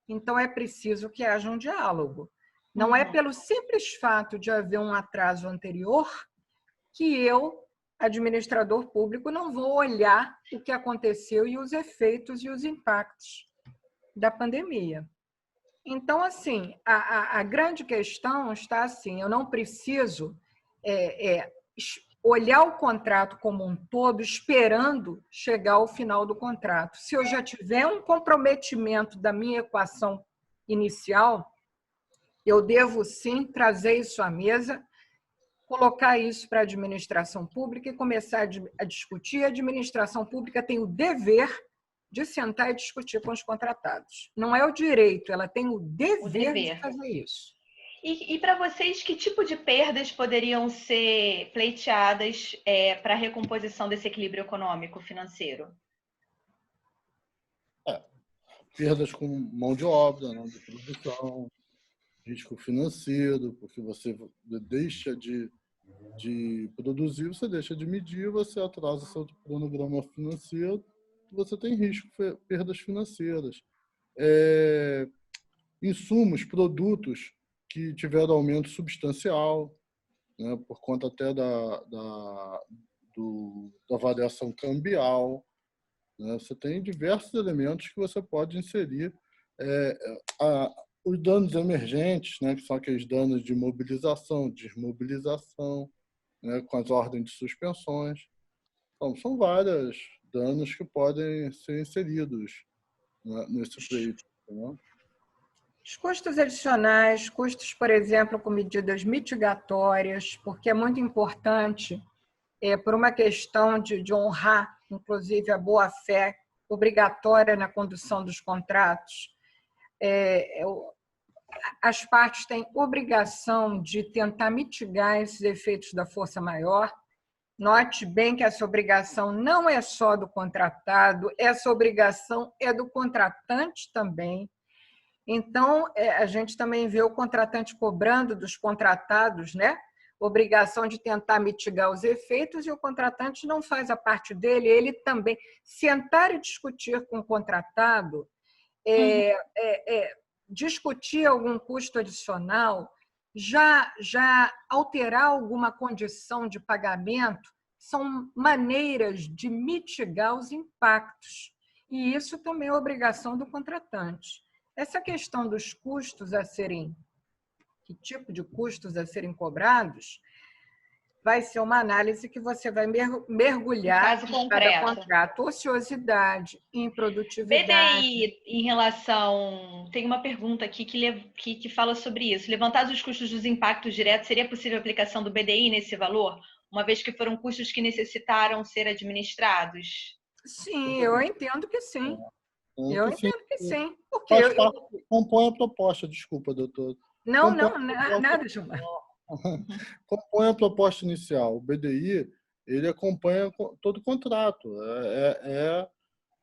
Speaker 3: então é preciso que haja um diálogo. Não é pelo simples fato de haver um atraso anterior que eu, administrador público, não vou olhar o que aconteceu e os efeitos e os impactos da pandemia. Então, assim, a grande questão está assim, eu não preciso olhar o contrato como um todo esperando chegar ao final do contrato. Se eu já tiver um comprometimento da minha equação inicial, eu devo sim trazer isso à mesa, colocar isso para a administração pública e começar a discutir. A administração pública tem o dever de sentar e discutir com os contratados. Não é o direito, ela tem o dever de fazer isso.
Speaker 1: E para vocês, que tipo de perdas poderiam ser pleiteadas para a recomposição desse equilíbrio econômico financeiro?
Speaker 4: Perdas com mão de obra, não de produção, risco financeiro, porque você deixa de produzir, você deixa de medir, você atrasa seu cronograma financeiro, você tem risco, perdas financeiras. Insumos, produtos que tiveram aumento substancial, né, por conta até da variação cambial. Né? Você tem diversos elementos que você pode inserir. Os danos emergentes, né, que são aqueles danos de mobilização, desmobilização, né, com as ordens de suspensões. Então, são vários danos que podem ser inseridos, né, nesse pleito. Né?
Speaker 3: Os custos adicionais, custos, por exemplo, com medidas mitigatórias, porque é muito importante, por uma questão de honrar, inclusive, a boa-fé obrigatória na condução dos contratos. As partes têm obrigação de tentar mitigar esses efeitos da força maior. Note bem que essa obrigação não é só do contratado, essa obrigação é do contratante também. Então, a gente também vê o contratante cobrando dos contratados, né? Obrigação de tentar mitigar os efeitos, e o contratante não faz a parte dele, ele também. Sentar e discutir com o contratado, discutir algum custo adicional, já alterar alguma condição de pagamento, são maneiras de mitigar os impactos. E isso também é obrigação do contratante. Essa questão dos custos que tipo de custos a serem cobrados, vai ser uma análise que você vai mergulhar em cada contrato. Ociosidade, improdutividade.
Speaker 1: BDI, em relação... Tem uma pergunta aqui que fala sobre isso. Levantados os custos dos impactos diretos, seria possível a aplicação do BDI nesse valor, uma vez que foram custos que necessitaram ser administrados?
Speaker 3: Sim, eu entendo que sim. Eu entendo que sim. Porque
Speaker 4: compõe a proposta, desculpa, doutor.
Speaker 3: Nada, Gilmar.
Speaker 4: Compõe a proposta inicial. O BDI, ele acompanha todo o contrato. É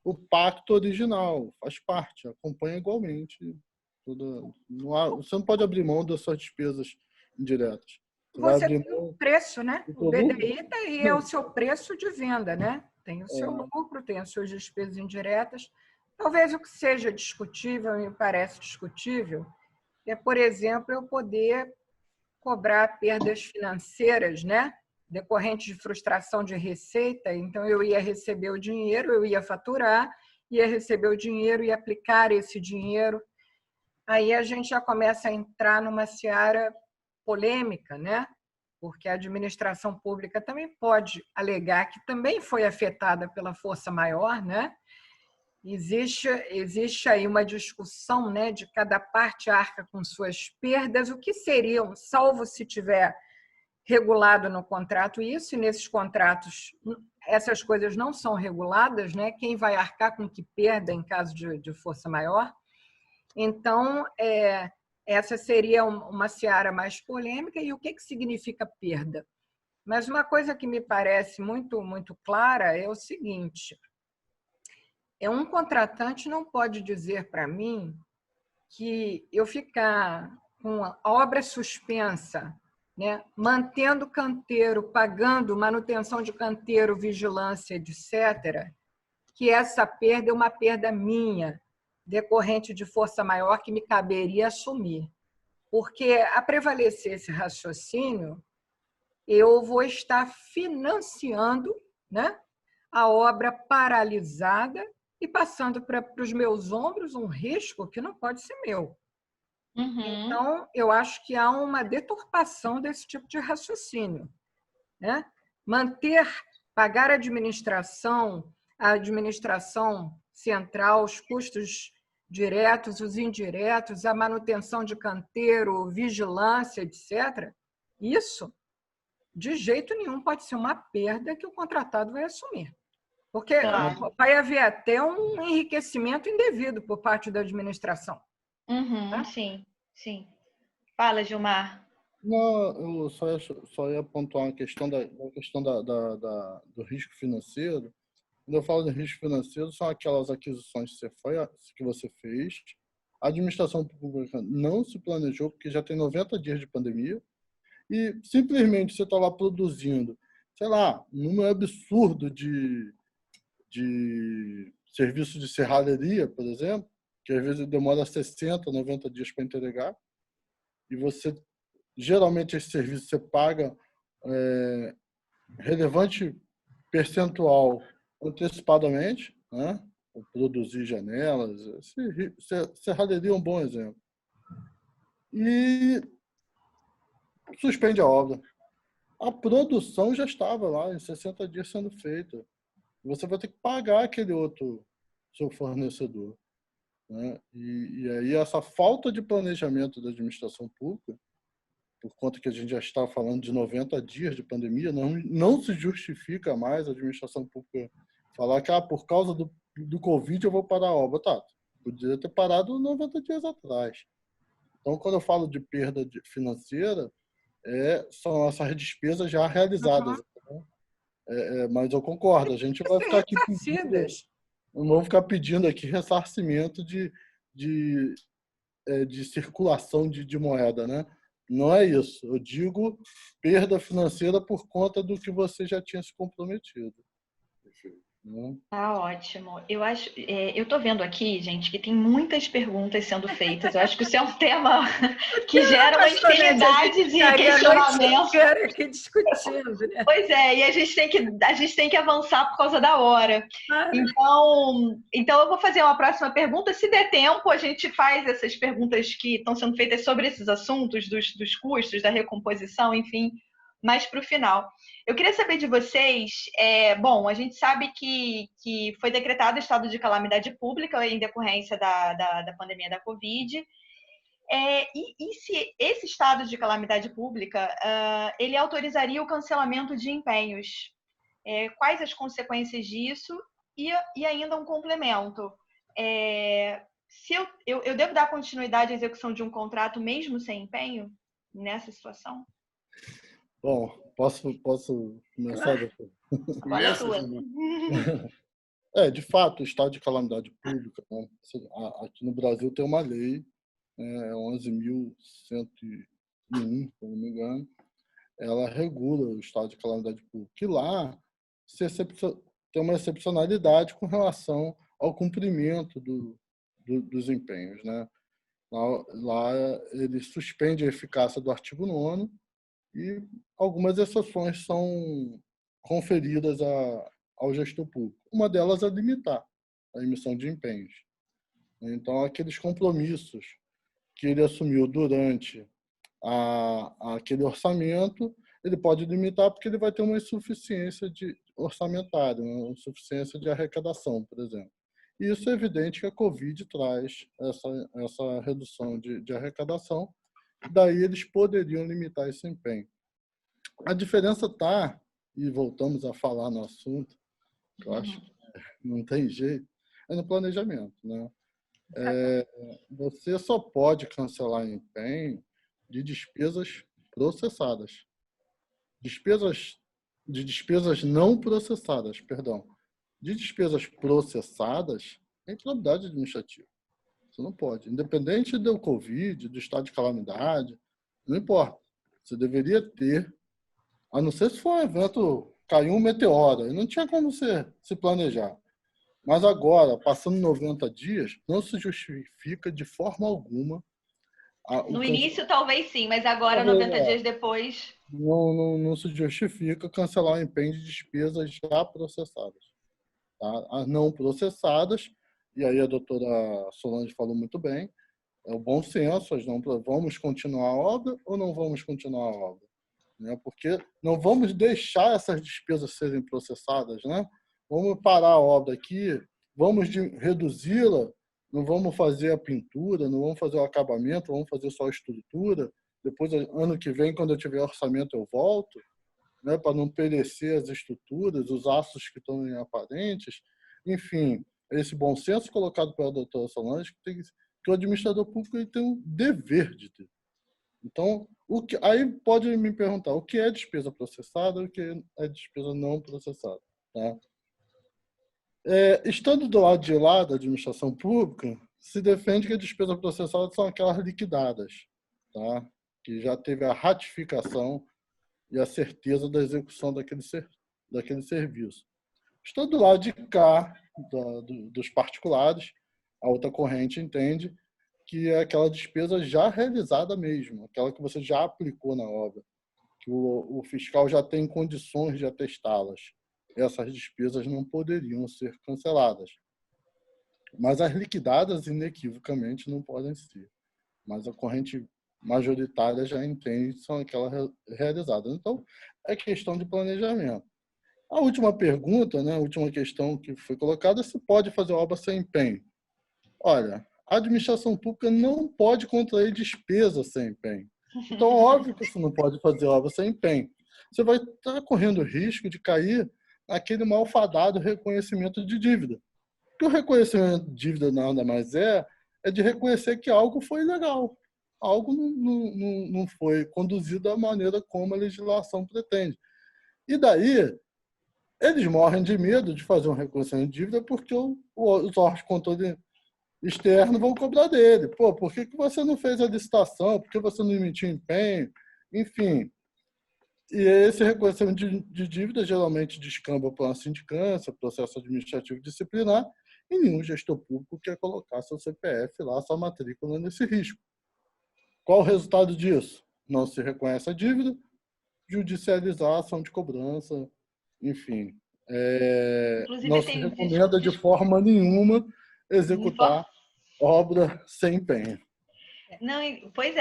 Speaker 4: o pacto original, faz parte, acompanha igualmente. Você não pode abrir mão das suas despesas indiretas.
Speaker 3: Você tem um preço, né? O BDI é o seu preço de venda, né? Tem o seu lucro, tem as suas despesas indiretas. Talvez o que seja discutível, me parece discutível, por exemplo, eu poder cobrar perdas financeiras, né? Decorrentes de frustração de receita. Então, eu ia receber o dinheiro, eu ia faturar, ia receber o dinheiro e aplicar esse dinheiro. Aí a gente já começa a entrar numa seara polêmica, né? Porque a administração pública também pode alegar que também foi afetada pela força maior, né? existe aí uma discussão, né, de cada parte arca com suas perdas, o que seriam, salvo se tiver regulado no contrato isso, e nesses contratos essas coisas não são reguladas, né? Quem vai arcar com que perda em caso de força maior. Então, essa seria uma seara mais polêmica. E o que significa perda? Mas uma coisa que me parece muito, muito clara é o seguinte: um contratante não pode dizer para mim que eu ficar com a obra suspensa, né, mantendo canteiro, pagando manutenção de canteiro, vigilância, etc., que essa perda é uma perda minha, decorrente de força maior que me caberia assumir. Porque, a prevalecer esse raciocínio, eu vou estar financiando, né, a obra paralisada e passando para os meus ombros um risco que não pode ser meu. Então, eu acho que há uma deturpação desse tipo de raciocínio, né? Pagar a administração central, os custos diretos, os indiretos, a manutenção de canteiro, vigilância, etc., isso, de jeito nenhum, pode ser uma perda que o contratado vai assumir. Porque vai haver até um enriquecimento indevido por parte da administração.
Speaker 1: Tá? Sim. Fala, Gilmar.
Speaker 4: Não, eu só ia pontuar a questão do risco financeiro. Quando eu falo de risco financeiro, são aquelas aquisições que você fez. A administração pública não se planejou, porque já tem 90 dias de pandemia, e simplesmente você está lá produzindo, sei lá, um número absurdo de serviços de serralheria, por exemplo, que às vezes demora 60, 90 dias para entregar, e você, geralmente, esse serviço você paga relevante percentual antecipadamente, né? Produzir janelas, serralheria é um bom exemplo. E suspende a obra. A produção já estava lá em 60 dias sendo feita. Você vai ter que pagar aquele outro seu fornecedor, né? E aí essa falta de planejamento da administração pública, por conta que a gente já está falando de 90 dias de pandemia, não se justifica mais a administração pública falar que por causa do Covid eu vou parar a obra. Tá, podia ter parado 90 dias atrás. Então, quando eu falo de perda financeira, são essas despesas já realizadas. Mas eu concordo, a gente vai ficar aqui pedindo aqui ressarcimento de circulação de moeda, né? Não é isso. Eu digo perda financeira por conta do que você já tinha se comprometido.
Speaker 1: Tá ótimo. Eu tô vendo aqui, gente, que tem muitas perguntas sendo feitas. Eu acho que isso é um tema que gera uma infinidade de questionamentos.
Speaker 3: Aqui discutindo, né?
Speaker 1: Pois é, e a gente tem que avançar por causa da hora. Então eu vou fazer uma próxima pergunta. Se der tempo, a gente faz essas perguntas que estão sendo feitas sobre esses assuntos dos custos, da recomposição, enfim, mais para o final. Eu queria saber de vocês, bom, a gente sabe que foi decretado estado de calamidade pública em decorrência da pandemia da Covid, e se esse estado de calamidade pública, ele autorizaria o cancelamento de empenhos? Quais as consequências disso? E ainda um complemento. Se eu devo dar continuidade à execução de um contrato mesmo sem empenho nessa situação?
Speaker 4: Bom, posso começar, doutor? De fato, o estado de calamidade pública, né? Aqui no Brasil tem uma lei, 11.101, se não me engano, ela regula o estado de calamidade pública. E lá tem uma excepcionalidade com relação ao cumprimento dos empenhos, né? Lá ele suspende a eficácia do artigo 9º, e algumas exceções são conferidas ao gestor público. Uma delas é limitar a emissão de empenhos. Então, aqueles compromissos que ele assumiu durante aquele orçamento, ele pode limitar porque ele vai ter uma insuficiência orçamentária, uma insuficiência de arrecadação, por exemplo. E isso é evidente que a Covid traz essa redução de arrecadação, daí eles poderiam limitar esse empenho. A diferença está, e voltamos a falar no assunto, que eu acho que não tem jeito, é no planejamento, né? Você só pode cancelar empenho de despesas processadas. Despesas não processadas, perdão. De despesas processadas, é improbidade administrativa. Você não pode. Independente do Covid, do estado de calamidade, não importa. Você deveria ter, a não ser se for um evento, caiu um meteoro, e não tinha como você se planejar. Mas agora, passando 90 dias, não se justifica de forma alguma.
Speaker 1: No início, talvez sim, mas agora, 90 dias depois...
Speaker 4: Não se justifica cancelar o empenho de despesas já processadas. Tá? As não processadas, e aí a doutora Solange falou muito bem, é o bom senso, vamos continuar a obra ou não vamos continuar a obra? Né? Porque não vamos deixar essas despesas serem processadas, né? Vamos parar a obra aqui, vamos reduzi-la, não vamos fazer a pintura, não vamos fazer o acabamento, vamos fazer só a estrutura. Depois, ano que vem, quando eu tiver orçamento, eu volto, né, para não perecer as estruturas, os aços que estão aparentes. Enfim, esse bom senso colocado pela doutora Solange, que o administrador público ele tem um dever de ter. Então, aí pode me perguntar o que é despesa processada e o que é despesa não processada. Tá? Estando do lado de lá da administração pública, se defende que as despesas processadas são aquelas liquidadas, tá? Que já teve a ratificação e a certeza da execução daquele serviço. Estando do lado de cá, dos particulares, a outra corrente entende que é aquela despesa já realizada mesmo, aquela que você já aplicou na obra, que o fiscal já tem condições de atestá-las. Essas despesas não poderiam ser canceladas. Mas as liquidadas, inequivocamente, não podem ser. Mas a corrente majoritária já entende que são aquelas realizadas. Então, é questão de planejamento. A última pergunta, né, a última questão que foi colocada é se pode fazer obra sem empenho. Olha, a administração pública não pode contrair despesa sem empenho. Então, óbvio que você não pode fazer obra sem empenho. Você vai estar correndo o risco de cair naquele malfadado reconhecimento de dívida. Porque o reconhecimento de dívida nada mais é de reconhecer que algo foi ilegal. Algo não foi conduzido da maneira como a legislação pretende. E daí, eles morrem de medo de fazer um reconhecimento de dívida porque os órgãos de controle externo vão cobrar dele. Pô, por que você não fez a licitação? Por que você não emitiu empenho? Enfim. E esse reconhecimento de dívida geralmente descamba para uma sindicância, processo administrativo disciplinar, e nenhum gestor público quer colocar seu CPF lá, sua matrícula nesse risco. Qual o resultado disso? Não se reconhece a dívida, judicializar a ação de cobrança, enfim. Não se recomenda de forma nenhuma executar obra sem empenho.
Speaker 1: Não, pois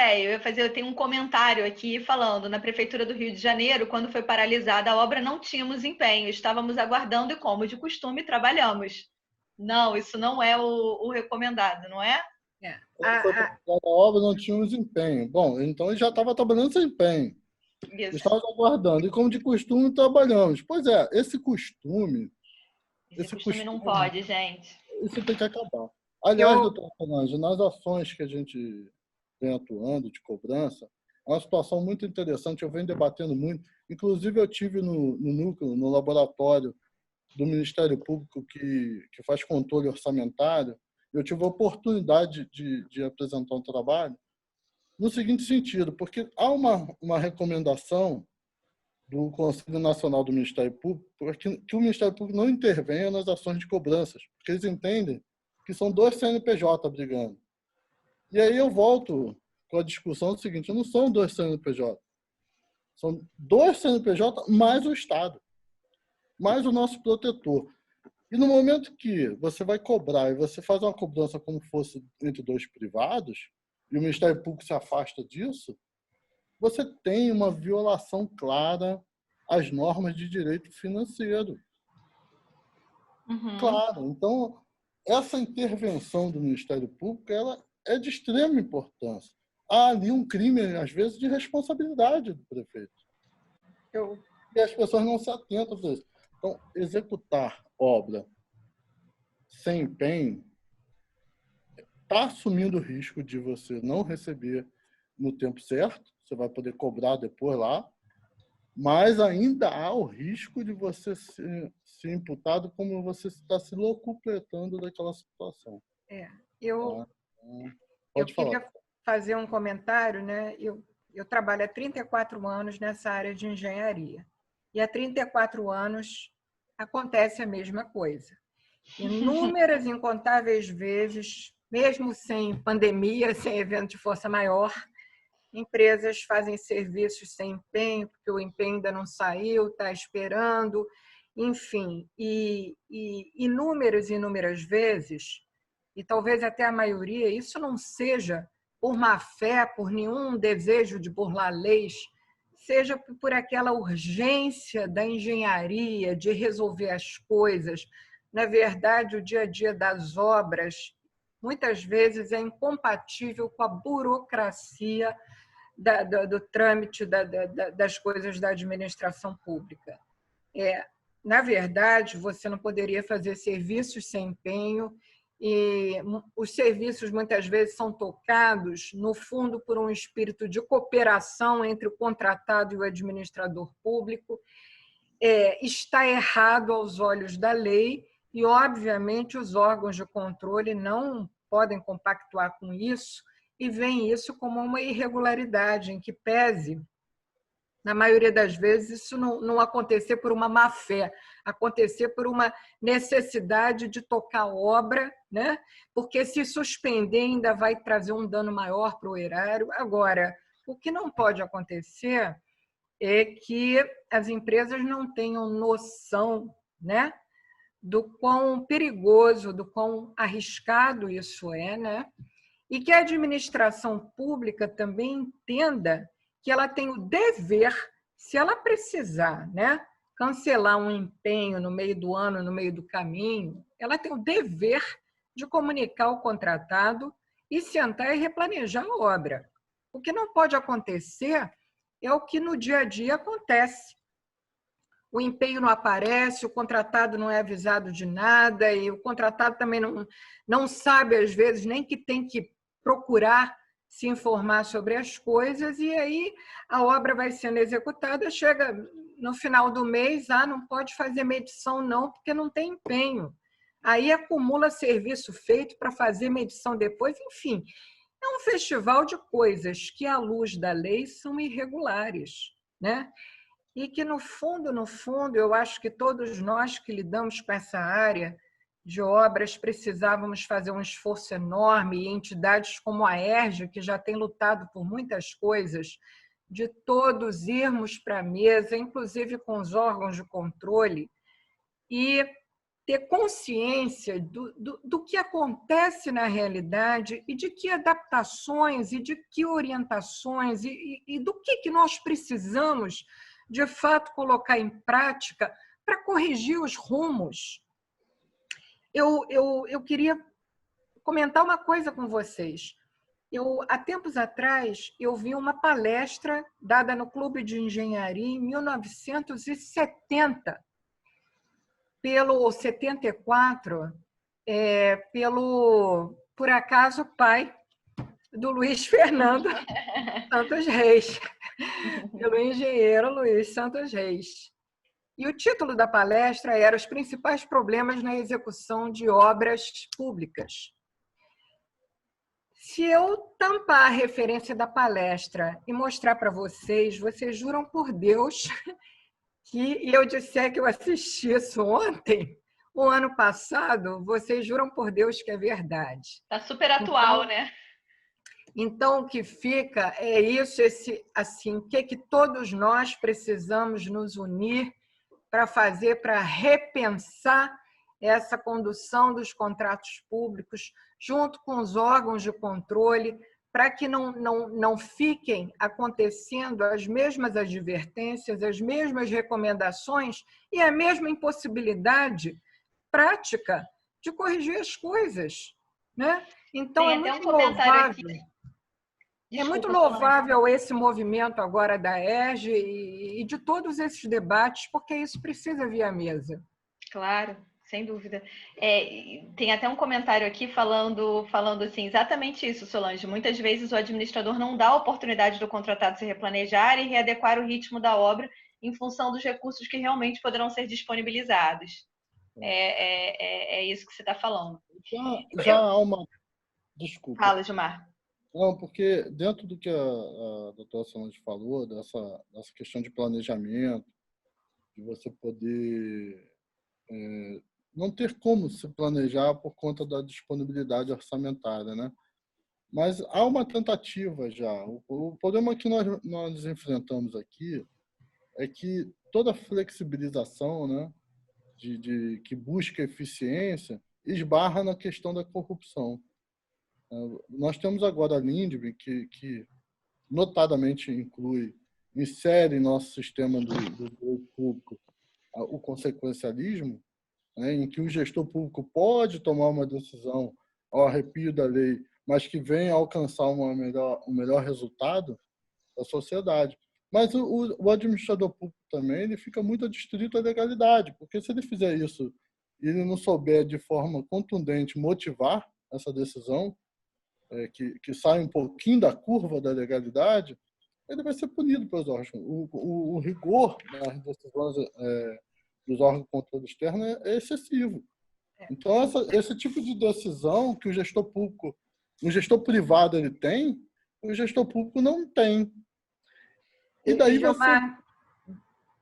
Speaker 1: eu tenho um comentário aqui falando, na Prefeitura do Rio de Janeiro, quando foi paralisada a obra, não tínhamos empenho, estávamos aguardando e, como de costume, trabalhamos. Não, isso não é o recomendado, não é?
Speaker 4: A obra não tínhamos empenho. Bom, então ele já estava trabalhando sem empenho.
Speaker 1: Isso.
Speaker 4: Estávamos aguardando, e como de costume, trabalhamos. Pois é, esse costume
Speaker 1: não pode, gente.
Speaker 4: Isso tem que acabar. Aliás, doutor Solange, nas ações que a gente vem atuando de cobrança, é uma situação muito interessante, eu venho debatendo muito. Inclusive, eu tive no núcleo, no laboratório do Ministério Público que faz controle orçamentário, eu tive a oportunidade de apresentar um trabalho no seguinte sentido, porque há uma recomendação do Conselho Nacional do Ministério Público que o Ministério Público não intervenha nas ações de cobranças, porque eles entendem que são dois CNPJ brigando. E aí eu volto com a discussão do seguinte, não são dois CNPJ, são dois CNPJ mais o Estado, mais o nosso protetor. E no momento que você vai cobrar e você faz uma cobrança como fosse entre dois privados, e o Ministério Público se afasta disso, você tem uma violação clara às normas de direito financeiro.
Speaker 1: Uhum.
Speaker 4: Claro. Então, essa intervenção do Ministério Público ela é de extrema importância. Há ali um crime, às vezes, de responsabilidade do prefeito. E as pessoas não se atentam a isso. Então, executar obra sem empenho está assumindo o risco de você não receber no tempo certo, você vai poder cobrar depois lá, mas ainda há o risco de você ser imputado como você está se locupletando daquela situação.
Speaker 3: Eu
Speaker 4: Pode falar.
Speaker 3: queria fazer um comentário, né? Eu trabalho há 34 anos nessa área de engenharia. E há 34 anos acontece a mesma coisa. Inúmeras, incontáveis vezes, mesmo sem pandemia, sem evento de força maior, empresas fazem serviços sem empenho, porque o empenho ainda não saiu, está esperando, enfim. E inúmeras vezes, e talvez até a maioria, isso não seja por má fé, por nenhum desejo de burlar leis, seja por aquela urgência da engenharia, de resolver as coisas. Na verdade, o dia a dia das obras, muitas vezes, é incompatível com a burocracia do trâmite das coisas da administração pública. Na verdade, você não poderia fazer serviços sem empenho, e os serviços muitas vezes são tocados, no fundo, por um espírito de cooperação entre o contratado e o administrador público. Está errado aos olhos da lei e, obviamente, os órgãos de controle não podem compactuar com isso e veem isso como uma irregularidade, em que pese, na maioria das vezes, isso não acontecer por uma má-fé, acontecer por uma necessidade de tocar obra, né? Porque se suspender ainda vai trazer um dano maior para o erário. Agora, o que não pode acontecer é que as empresas não tenham noção, né, do quão perigoso, do quão arriscado isso é, né? E que a administração pública também entenda que ela tem o dever, se ela precisar, né, cancelar um empenho no meio do ano, no meio do caminho, ela tem o dever de comunicar ao contratado e sentar e replanejar a obra. O que não pode acontecer é o que no dia a dia acontece. O empenho não aparece, o contratado não é avisado de nada e o contratado também não sabe, às vezes, nem que tem que procurar se informar sobre as coisas, e aí a obra vai sendo executada, chega no final do mês, não pode fazer medição não, porque não tem empenho. Aí acumula serviço feito para fazer medição depois, enfim. É um festival de coisas que, à luz da lei, são irregulares, né? E que, no fundo, eu acho que todos nós que lidamos com essa área de obras precisávamos fazer um esforço enorme, e entidades como a ERJ, que já tem lutado por muitas coisas, de todos irmos para a mesa, inclusive com os órgãos de controle, e ter consciência do que acontece na realidade e de que adaptações e de que orientações e do que nós precisamos, de fato, colocar em prática para corrigir os rumos. Eu queria comentar uma coisa com vocês. Há tempos atrás, eu vi uma palestra dada no Clube de Engenharia em 1970, pelo 74, por acaso, pai do Luiz Fernando Santos Reis, pelo engenheiro Luiz Santos Reis. E o título da palestra era Os principais problemas na execução de obras públicas. Se eu tampar a referência da palestra e mostrar para vocês, vocês juram por Deus que eu disser que eu assisti isso ontem, o ano passado, vocês juram por Deus que é verdade.
Speaker 1: Está super atual, né?
Speaker 3: Então, o que fica é isso, o que todos nós precisamos nos unir para fazer, para repensar essa condução dos contratos públicos, junto com os órgãos de controle, para que não fiquem acontecendo as mesmas advertências, as mesmas recomendações e a mesma impossibilidade prática de corrigir as coisas, né? Então,
Speaker 1: Tem
Speaker 3: é
Speaker 1: até
Speaker 3: muito
Speaker 1: um comentário aqui.
Speaker 3: louvável. É
Speaker 1: Desculpa,
Speaker 3: muito
Speaker 1: Solange.
Speaker 3: louvável esse movimento agora da ERJ e de todos esses debates, porque isso precisa vir à mesa.
Speaker 1: Claro, sem dúvida. Tem até um comentário aqui falando assim, exatamente isso, Solange. Muitas vezes o administrador não dá a oportunidade do contratado se replanejar e readequar o ritmo da obra em função dos recursos que realmente poderão ser disponibilizados. É isso que você está falando.
Speaker 4: Já há uma... Desculpa.
Speaker 1: Fala, Gilmar.
Speaker 4: Não, porque dentro do que a doutora Solange falou, dessa questão de planejamento, de você poder não ter como se planejar por conta da disponibilidade orçamentária, né? Mas há uma tentativa já. O problema que nós enfrentamos aqui é que toda flexibilização, né, que busca eficiência esbarra na questão da corrupção. Nós temos agora a Lindbe, que notadamente insere em nosso sistema do direito público o consequencialismo, né, em que o gestor público pode tomar uma decisão ao arrepio da lei, mas que venha alcançar um melhor resultado da sociedade. Mas o administrador público também ele fica muito adstrito à legalidade, porque se ele fizer isso e ele não souber de forma contundente motivar essa decisão, que sai um pouquinho da curva da legalidade, ele vai ser punido pelos órgãos. O rigor das decisões dos órgãos de controle externo é excessivo. Então, esse tipo de decisão que o gestor privado ele tem, o gestor público não tem. E daí
Speaker 3: Gilmar,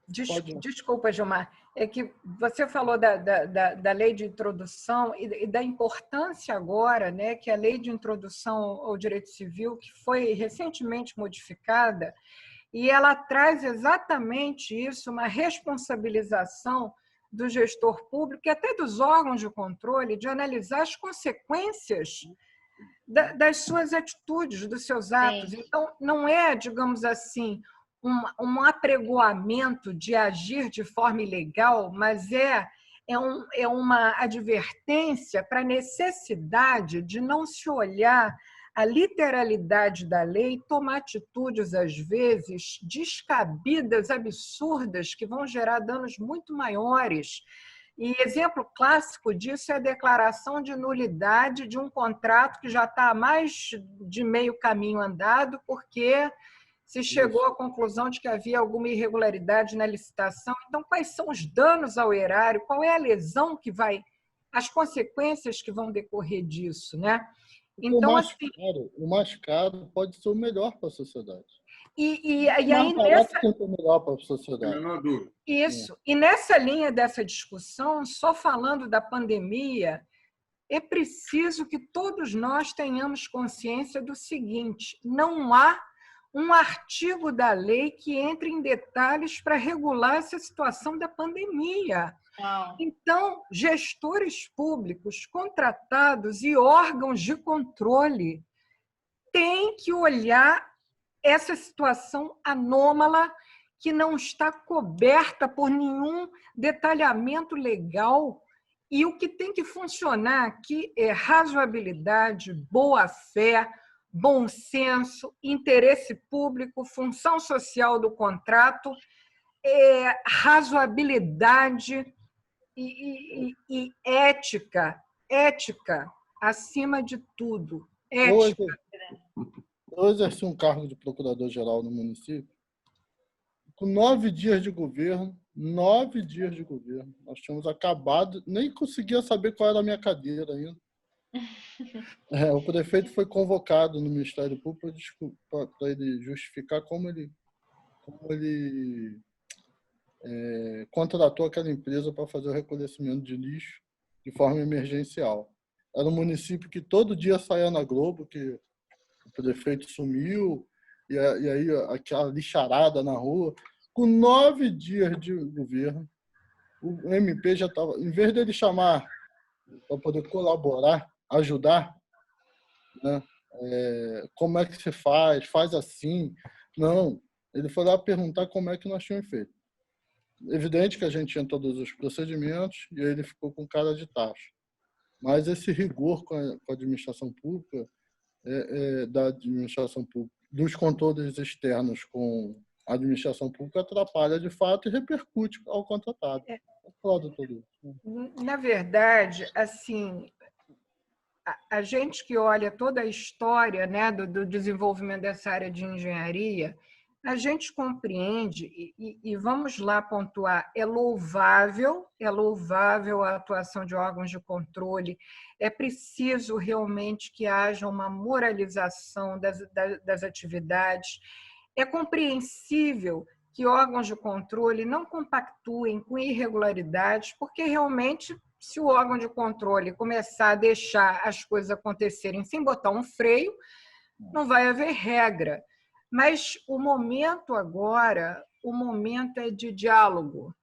Speaker 3: desculpa, Gilmar, é que você falou da lei de introdução e da importância agora, né, que a lei de introdução ao direito civil, que foi recentemente modificada, e ela traz exatamente isso, uma responsabilização do gestor público e até dos órgãos de controle de analisar as consequências das suas atitudes, dos seus atos.
Speaker 1: Sim.
Speaker 3: Então, não é, digamos assim, um apregoamento de agir de forma ilegal, mas é uma advertência para a necessidade de não se olhar a literalidade da lei e tomar atitudes, às vezes, descabidas, absurdas, que vão gerar danos muito maiores. E exemplo clássico disso é a declaração de nulidade de um contrato que já está a mais de meio caminho andado, porque se chegou à conclusão de que havia alguma irregularidade na licitação. Então, quais são os danos ao erário? Qual é a lesão que vai... as consequências que vão decorrer disso, né? Então,
Speaker 4: o mais caro pode ser o melhor para a sociedade.
Speaker 3: E aí nessa...
Speaker 4: o melhor para a sociedade.
Speaker 2: Menor dúvida.
Speaker 3: Isso. E nessa linha dessa discussão, só falando da pandemia, é preciso que todos nós tenhamos consciência do seguinte: não há um artigo da lei que entre em detalhes para regular essa situação da pandemia.
Speaker 1: Não.
Speaker 3: Então, gestores públicos, contratados e órgãos de controle têm que olhar essa situação anômala que não está coberta por nenhum detalhamento legal. E o que tem que funcionar aqui é razoabilidade, boa-fé, bom senso, interesse público, função social do contrato, razoabilidade e ética. Ética, acima de tudo. Ética.
Speaker 4: Eu exerci um cargo de procurador-geral no município. Com 9 dias de governo, nós tínhamos acabado, nem conseguia saber qual era a minha cadeira ainda. O prefeito foi convocado no Ministério Público para ele justificar como ele contratou aquela empresa para fazer o recolhimento de lixo de forma emergencial. Era um município que todo dia saía na Globo, que o prefeito sumiu, e aí aquela lixarada na rua. Com 9 dias de governo, o MP já estava, em vez dele chamar para poder colaborar, ajudar, né? Como é que se faz assim. Não, ele foi lá perguntar como é que nós tínhamos feito. Evidente que a gente tinha todos os procedimentos e ele ficou com cara de tacho. mas esse rigor com a administração pública, da administração pública, dos controles externos com a administração pública atrapalha de fato e repercute ao contratado. Fala, doutor Luiz.
Speaker 3: Na verdade, assim, a gente que olha toda a história, né, do desenvolvimento dessa área de engenharia, a gente compreende, e vamos lá pontuar, é louvável a atuação de órgãos de controle, é preciso realmente que haja uma moralização das atividades, é compreensível que órgãos de controle não compactuem com irregularidades, porque realmente, se o órgão de controle começar a deixar as coisas acontecerem sem botar um freio, não vai haver regra. Mas o momento agora, o momento é de diálogo.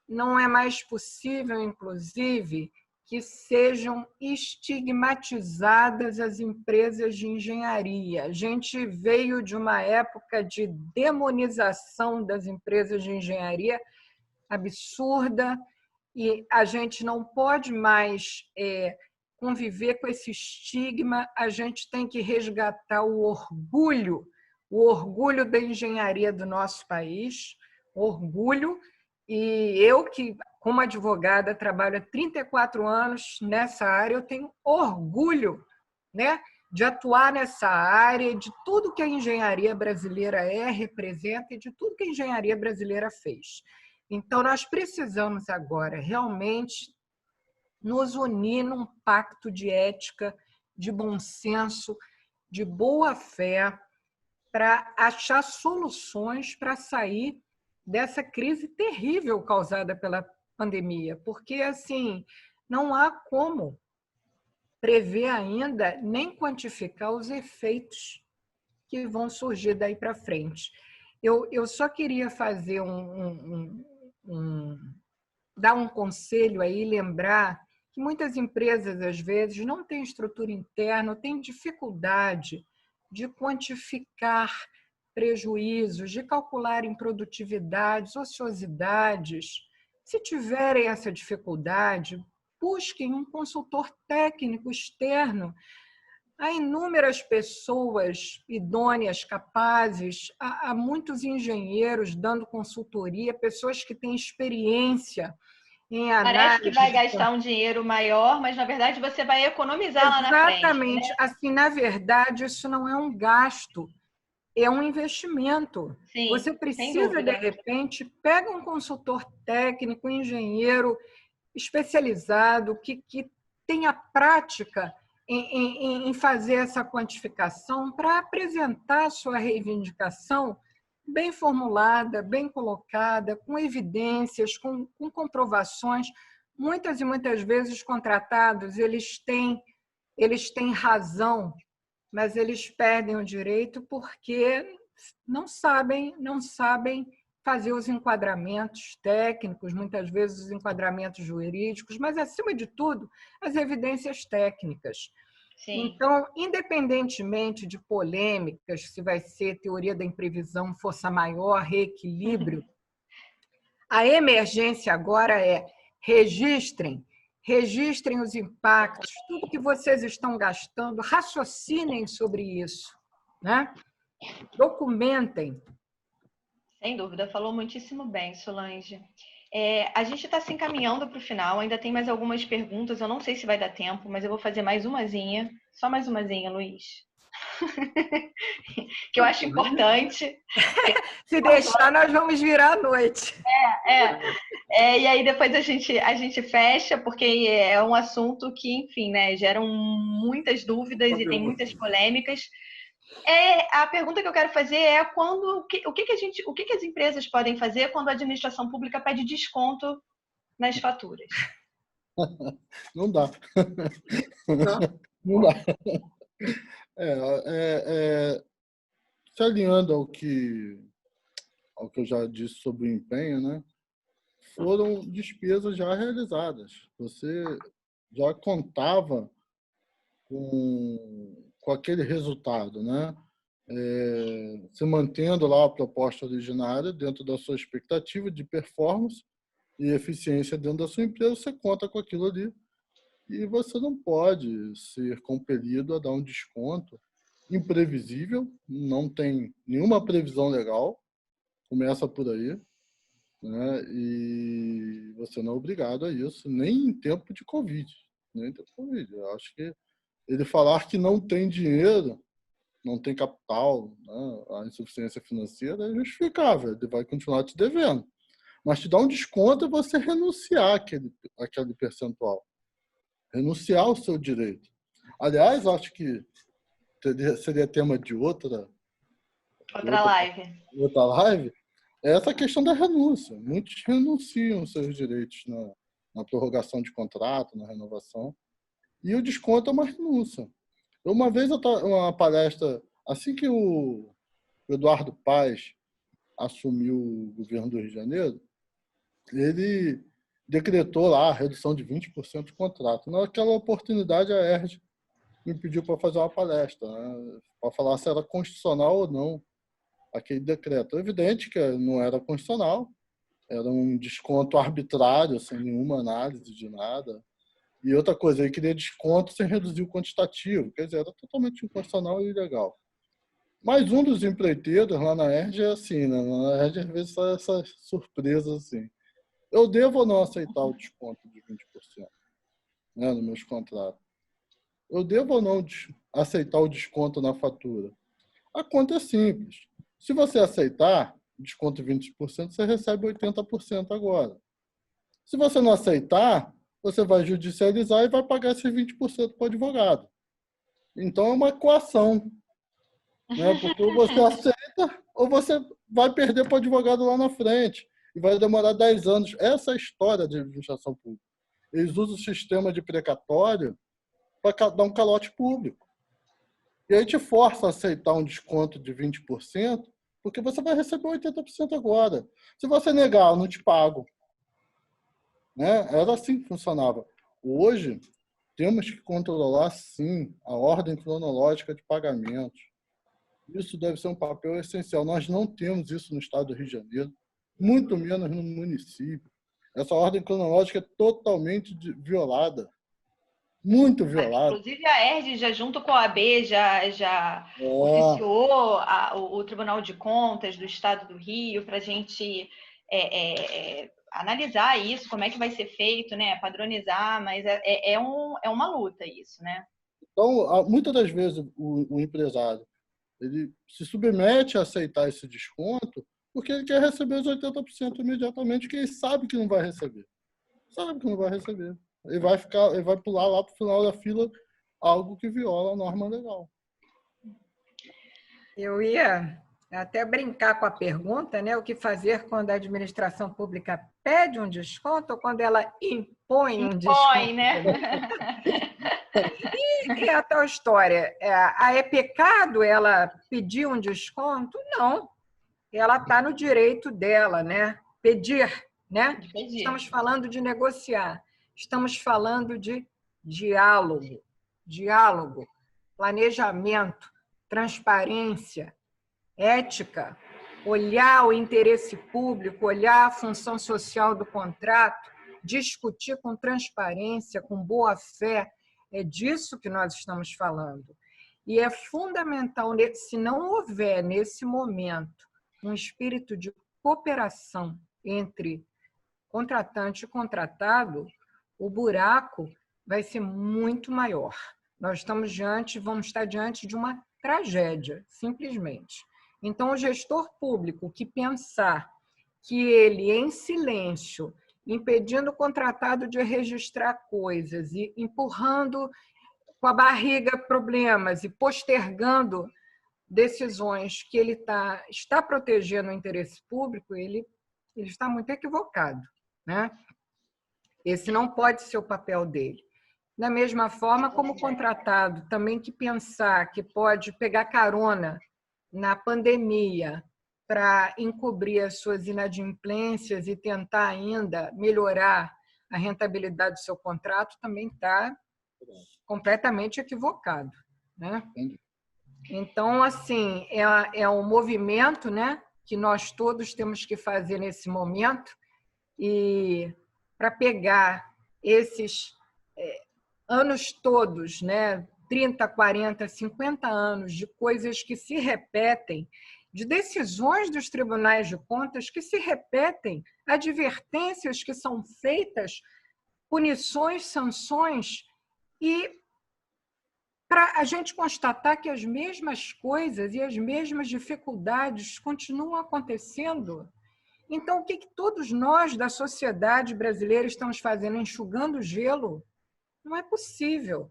Speaker 3: Não é mais possível, inclusive, que sejam estigmatizadas as empresas de engenharia. A gente veio de uma época de demonização das empresas de engenharia absurda e a gente não pode mais conviver com esse estigma. A gente tem que resgatar o orgulho da engenharia do nosso país, orgulho. E eu, que como advogada trabalho há 34 anos nessa área, eu tenho orgulho, né, de atuar nessa área, de tudo que a engenharia brasileira representa e de tudo que a engenharia brasileira fez. Então, nós precisamos agora realmente nos unir num pacto de ética, de bom senso, de boa fé, para achar soluções para sair dessa crise terrível causada pela pandemia, porque assim não há como prever ainda nem quantificar os efeitos que vão surgir daí para frente. Eu só queria fazer dar um conselho aí, lembrar que muitas empresas às vezes não têm estrutura interna, têm dificuldade de quantificar prejuízos, de calcular improdutividades, ociosidades. Se tiverem essa dificuldade, busquem um consultor técnico externo. Há inúmeras pessoas idôneas, capazes, há muitos engenheiros dando consultoria, pessoas que têm experiência em análise.
Speaker 1: Parece que vai gastar um dinheiro maior, mas, na verdade, você vai economizar lá na frente.
Speaker 3: Exatamente. Né? Assim, na verdade, isso não é um gasto, é um investimento.
Speaker 1: Sim,
Speaker 3: você precisa, de repente, pega um consultor técnico, um engenheiro especializado, que tenha prática em fazer essa quantificação para apresentar a sua reivindicação bem formulada, bem colocada, com evidências, com comprovações. Muitas e muitas vezes os contratados eles têm razão, mas eles perdem o direito porque não sabem fazer os enquadramentos técnicos, muitas vezes os enquadramentos jurídicos, mas, acima de tudo, as evidências técnicas. Sim. Então, independentemente de polêmicas, se vai ser teoria da imprevisão, força maior, reequilíbrio, a emergência agora é registrem os impactos, tudo que vocês estão gastando, raciocinem sobre isso, né? Documentem.
Speaker 1: Sem dúvida, falou muitíssimo bem, Solange. A gente está se encaminhando para o final, ainda tem mais algumas perguntas, eu não sei se vai dar tempo, mas eu vou fazer mais umazinha, só mais umazinha, Luiz. Que eu acho importante.
Speaker 3: Se deixar, nós vamos virar à noite.
Speaker 1: E aí depois a gente fecha, porque é um assunto que, enfim, né, geram muitas dúvidas e tem muitas polêmicas. A pergunta que eu quero fazer é o que as empresas podem fazer quando a administração pública pede desconto nas faturas?
Speaker 4: Não dá. Não dá. Se alinhando ao que eu já disse sobre o empenho, né? Foram despesas já realizadas. Você já contava com aquele resultado, né? Se mantendo lá a proposta originária dentro da sua expectativa de performance e eficiência dentro da sua empresa, você conta com aquilo ali e você não pode ser compelido a dar um desconto imprevisível, não tem nenhuma previsão legal, começa por aí, né? E você não é obrigado a isso, nem em tempo de Covid. Nem em tempo de Covid. Eu acho que ele falar que não tem dinheiro, não tem capital, né? A insuficiência financeira é justificável, ele vai continuar te devendo. Mas te dar um desconto é você renunciar àquele percentual. Renunciar ao seu direito. Aliás, acho que seria tema de outra
Speaker 1: live.
Speaker 4: Outra live, é essa questão da renúncia. Muitos renunciam aos seus direitos na prorrogação de contrato, na renovação. E o desconto é uma renúncia. Uma vez, uma palestra, assim que o Eduardo Paes assumiu o governo do Rio de Janeiro, ele decretou lá a redução de 20% de contrato. Naquela oportunidade, a ERJ me pediu para fazer uma palestra, né, para falar se era constitucional ou não aquele decreto. É evidente que não era constitucional, era um desconto arbitrário, sem nenhuma análise de nada. E outra coisa, ele queria desconto sem reduzir o quantitativo, quer dizer, era totalmente inconstitucional e ilegal. Mas um dos empreiteiros lá na ERJ é assim, né? Na ERJ às vezes são essas surpresas assim. Eu devo ou não aceitar o desconto de 20%, né, nos meus contratos? Eu devo ou não aceitar o desconto na fatura? A conta é simples. Se você aceitar desconto de 20%, você recebe 80% agora. Se você não aceitar, você vai judicializar e vai pagar esses 20% para o advogado. Então, é uma coação, né? Porque ou você aceita ou você vai perder para o advogado lá na frente. E vai demorar 10 anos. Essa é a história de administração pública. Eles usam o sistema de precatório para dar um calote público. E aí te força a aceitar um desconto de 20%, porque você vai receber 80% agora. Se você negar, eu não te pago. Né? Era assim que funcionava. Hoje, temos que controlar, sim, a ordem cronológica de pagamentos. Isso deve ser um papel essencial. Nós não temos isso no estado do Rio de Janeiro, muito menos no município. Essa ordem cronológica é totalmente violada. Muito violada.
Speaker 1: Inclusive, a ERJ, já junto com a AB, já oficiou o Tribunal de Contas do Estado do Rio para a gente analisar isso, como é que vai ser feito, né? Padronizar, mas é uma luta isso, né?
Speaker 4: Então, muitas das vezes, o empresário ele se submete a aceitar esse desconto porque ele quer receber os 80% imediatamente, que ele sabe que não vai receber. Sabe que não vai receber. Ele vai pular lá para o final da fila algo que viola a norma legal.
Speaker 3: Eu ia até brincar com a pergunta, né? O que fazer quando a administração pública pede um desconto ou quando ela impõe um desconto?
Speaker 1: Impõe, né?
Speaker 3: E a tal história, é pecado ela pedir um desconto? Não. Ela está no direito dela, né? Pedir, né? Estamos falando de negociar. Estamos falando de diálogo, planejamento, transparência, ética, olhar o interesse público, olhar a função social do contrato, discutir com transparência, com boa fé. É disso que nós estamos falando. E é fundamental, se não houver nesse momento um espírito de cooperação entre contratante e contratado, o buraco vai ser muito maior. Nós vamos estar diante de uma tragédia, simplesmente. Então, o gestor público que pensar que ele, em silêncio, impedindo o contratado de registrar coisas e empurrando com a barriga problemas e postergando decisões que ele está protegendo o interesse público, ele está muito equivocado, né? Esse não pode ser o papel dele. Da mesma forma como o contratado também que pensar que pode pegar carona na pandemia para encobrir as suas inadimplências e tentar ainda melhorar a rentabilidade do seu contrato, também está completamente equivocado, né? Então, assim, é um movimento, né, que nós todos temos que fazer nesse momento e para pegar esses anos todos, né? 30, 40, 50 anos de coisas que se repetem, de decisões dos tribunais de contas que se repetem, advertências que são feitas, punições, sanções, e para a gente constatar que as mesmas coisas e as mesmas dificuldades continuam acontecendo. Então, o que todos nós da sociedade brasileira estamos fazendo? Enxugando gelo? Não é possível,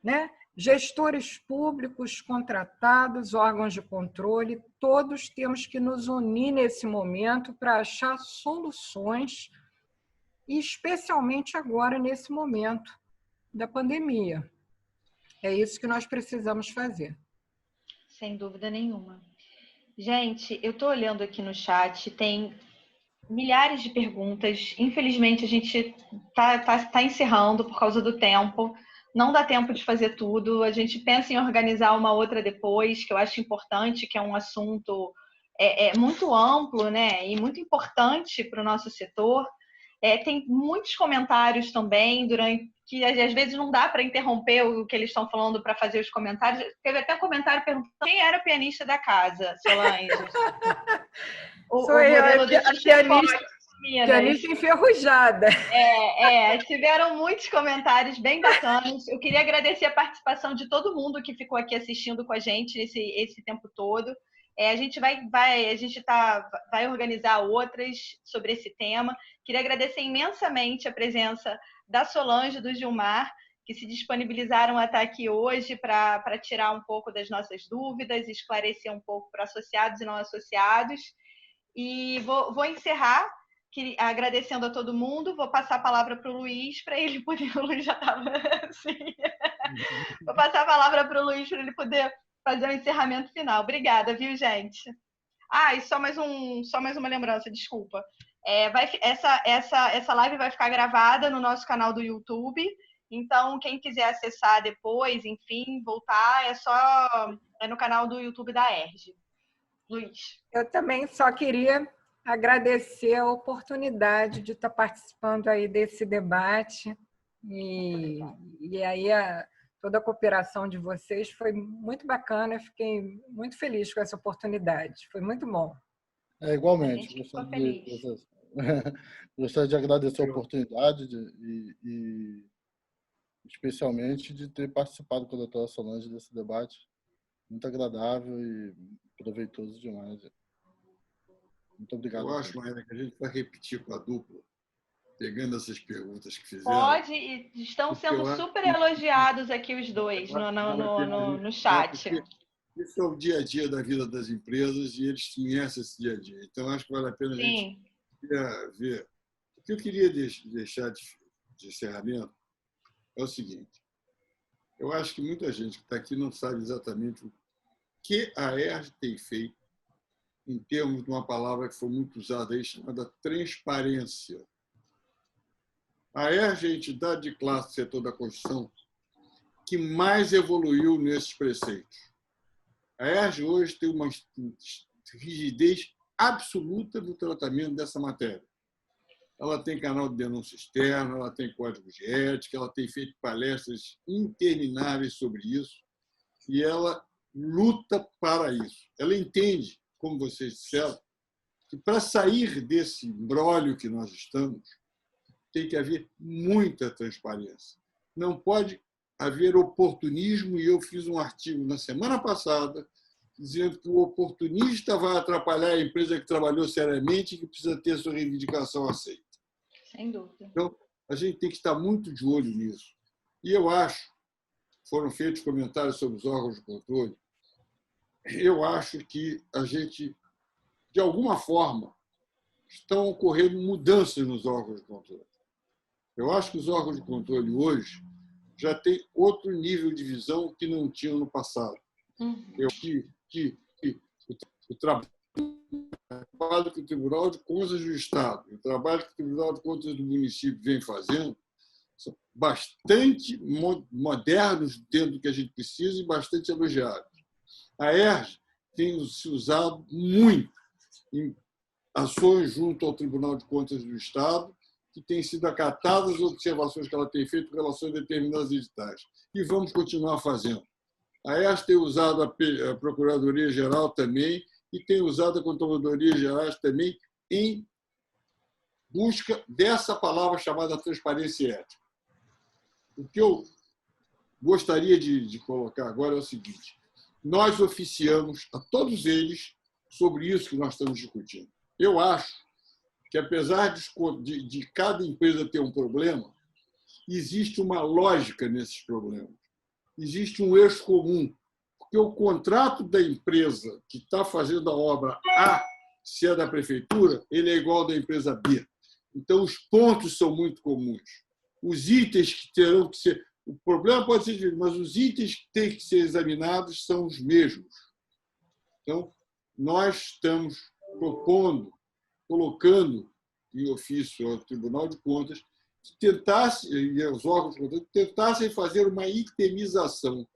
Speaker 3: né? Gestores públicos, contratados, órgãos de controle, todos temos que nos unir nesse momento para achar soluções, e especialmente agora, nesse momento da pandemia. É isso que nós precisamos fazer.
Speaker 1: Sem dúvida nenhuma. Gente, eu estou olhando aqui no chat, tem milhares de perguntas. Infelizmente, a gente tá encerrando por causa do tempo. Não dá tempo de fazer tudo. A gente pensa em organizar uma outra depois, que eu acho importante, que é um assunto muito amplo, né? E muito importante para o nosso setor. Tem muitos comentários também, que às vezes não dá para interromper o que eles estão falando para fazer os comentários. Teve até um comentário perguntando quem era o pianista da casa, Solange.
Speaker 3: Sou eu, pianista enferrujada.
Speaker 1: Tiveram muitos comentários bem bacanas. Eu queria agradecer a participação de todo mundo que ficou aqui assistindo com a gente esse tempo todo. A gente vai organizar outras sobre esse tema. Queria agradecer imensamente a presença da Solange e do Gilmar, que se disponibilizaram a estar aqui hoje para tirar um pouco das nossas dúvidas, esclarecer um pouco para associados e não associados. E vou encerrar agradecendo a todo mundo. Vou passar a palavra para o Luiz, para ele poder... O Luiz já estava assim. Vou passar a palavra para o Luiz, para ele poder fazer o encerramento final. Obrigada, viu, gente? E só mais uma lembrança, desculpa. Essa live vai ficar gravada no nosso canal do YouTube. Então, quem quiser acessar depois, enfim, voltar, é no canal do YouTube da ERJ. Luiz.
Speaker 3: Eu também só queria agradecer a oportunidade de estar participando aí desse debate. E aí toda a cooperação de vocês foi muito bacana. Eu fiquei muito feliz com essa oportunidade. Foi muito bom.
Speaker 4: Igualmente. Gostaria de agradecer a oportunidade e especialmente de ter participado com a doutora Solange desse debate. Muito agradável e proveitoso demais. Muito obrigado.
Speaker 2: Eu acho, Maíra, que a gente vai repetir com a dupla, pegando essas perguntas que fizeram.
Speaker 1: Pode, e estão sendo super elogiados aqui os dois no chat.
Speaker 2: Esse é o dia a dia da vida das empresas e eles conhecem esse dia a dia. Então, acho que vale a pena a gente ver. O que eu queria deixar de encerramento é o seguinte. Eu acho que muita gente que está aqui não sabe exatamente o que a ERJ tem feito em termos de uma palavra que foi muito usada aí, chamada transparência. A ERJ é a entidade de classe do setor da construção que mais evoluiu nesses preceitos. A ERJ hoje tem uma rigidez absoluta no tratamento dessa matéria. Ela tem canal de denúncia externa, ela tem código de ética, ela tem feito palestras intermináveis sobre isso e ela luta para isso. Ela entende, como vocês disseram, que para sair desse imbróglio que nós estamos, tem que haver muita transparência. Não pode haver oportunismo, e eu fiz um artigo na semana passada dizendo que o oportunista vai atrapalhar a empresa que trabalhou seriamente e que precisa ter sua reivindicação aceita.
Speaker 1: Sem dúvida.
Speaker 2: Então, a gente tem que estar muito de olho nisso. E eu acho, foram feitos comentários sobre os órgãos de controle, eu acho que a gente, de alguma forma, estão ocorrendo mudanças nos órgãos de controle. Eu acho que os órgãos de controle hoje já têm outro nível de visão que não tinham no passado. Eu que o trabalho que o Tribunal de Contas do Estado, o trabalho que o Tribunal de Contas do município vem fazendo, são bastante modernos dentro do que a gente precisa e bastante elogiados. A ERJ tem se usado muito em ações junto ao Tribunal de Contas do Estado que têm sido acatadas as observações que ela tem feito em relação a determinados editais. E vamos continuar fazendo. A ERJ tem usado a Procuradoria-Geral também e tem usado a Controladoria-Geral também em busca dessa palavra chamada transparência e ética. O que eu gostaria de colocar agora é o seguinte: nós oficiamos a todos eles sobre isso que nós estamos discutindo. Eu acho que, apesar de cada empresa ter um problema, existe uma lógica nesses problemas. Existe um eixo comum, porque o contrato da empresa que está fazendo a obra A, se é da prefeitura, ele é igual ao da empresa B. Então, os pontos são muito comuns. Os itens que terão que ser... O problema pode ser diferente, mas os itens que têm que ser examinados são os mesmos. Então, nós estamos propondo, colocando em ofício ao Tribunal de Contas, que tentasse, e aos órgãos de contas, que tentassem fazer uma itemização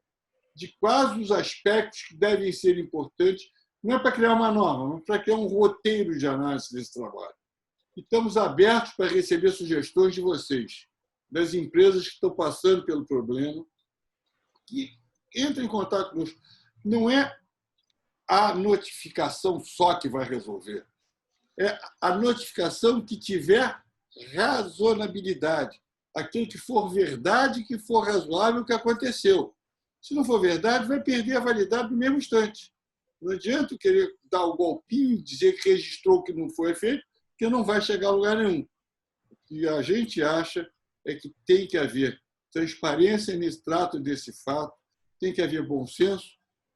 Speaker 2: de quais os aspectos que devem ser importantes, não é para criar uma norma, mas para criar um roteiro de análise desse trabalho. E estamos abertos para receber sugestões de vocês, das empresas que estão passando pelo problema, que entrem em contato conosco. Não é a notificação só que vai resolver. É a notificação que tiver razonabilidade. Aquilo que for verdade, que for razoável o que aconteceu. Se não for verdade, vai perder a validade no mesmo instante. Não adianta querer dar o golpinho, dizer que registrou o que não foi feito, porque não vai chegar a lugar nenhum. O que a gente acha é que tem que haver transparência nesse trato desse fato, tem que haver bom senso,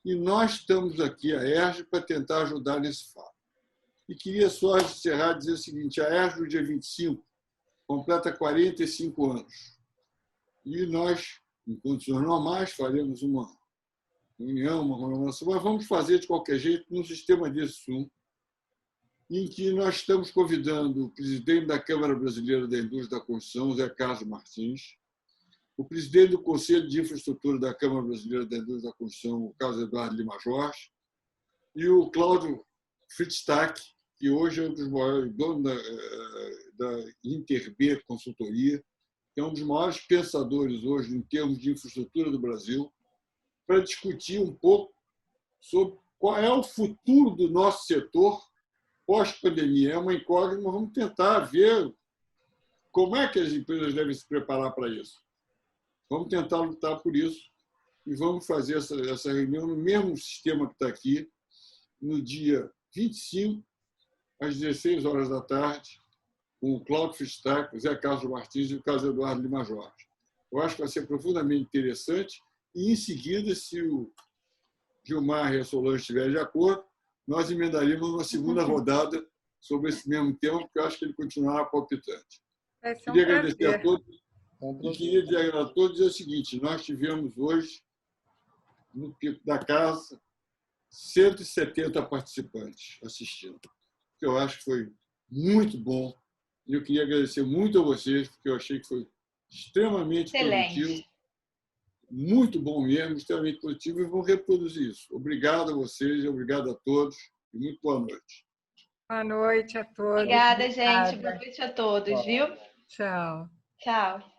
Speaker 2: e nós estamos aqui, a ERJ, para tentar ajudar nesse fato. E queria só encerrar e dizer o seguinte: a ERJ, no dia 25, completa 45 anos. E nós, em condições normais, faremos uma reunião, uma comemoração, mas vamos fazer de qualquer jeito num sistema de Zoom, em que nós estamos convidando o presidente da Câmara Brasileira da Indústria da Construção, Zé Carlos Martins, o presidente do Conselho de Infraestrutura da Câmara Brasileira da Indústria da Construção, o Carlos Eduardo Lima Jorge, e o Cláudio Fritztak, que hoje é um dos maiores donos da InterB Consultoria, que é um dos maiores pensadores hoje em termos de infraestrutura do Brasil, para discutir um pouco sobre qual é o futuro do nosso setor pós-pandemia. É uma incógnita, mas vamos tentar ver como é que as empresas devem se preparar para isso. Vamos tentar lutar por isso e vamos fazer essa reunião no mesmo sistema que está aqui, no dia 25, às 16 horas da tarde, com o Cláudio Fritztak, o Zé Carlos Martins e o Carlos Eduardo Lima Jorge. Eu acho que vai ser profundamente interessante e, em seguida, se o Gilmar e a Solange estiverem de acordo, nós emendaríamos uma segunda rodada sobre esse mesmo tema, porque eu acho que ele continuará palpitante. Queria agradecer a todos e queria dizer a todos o seguinte: nós tivemos hoje, no pico da casa, 170 participantes assistindo, que eu acho que foi muito bom. E eu queria agradecer muito a vocês, porque eu achei que foi extremamente produtivo, muito bom mesmo, extremamente positivo, e vou reproduzir isso. Obrigado a vocês, obrigado a todos, e muito boa noite.
Speaker 3: Boa noite a todos.
Speaker 1: Obrigada, gente. Boa noite a todos, viu?
Speaker 3: Tchau.
Speaker 1: Tchau.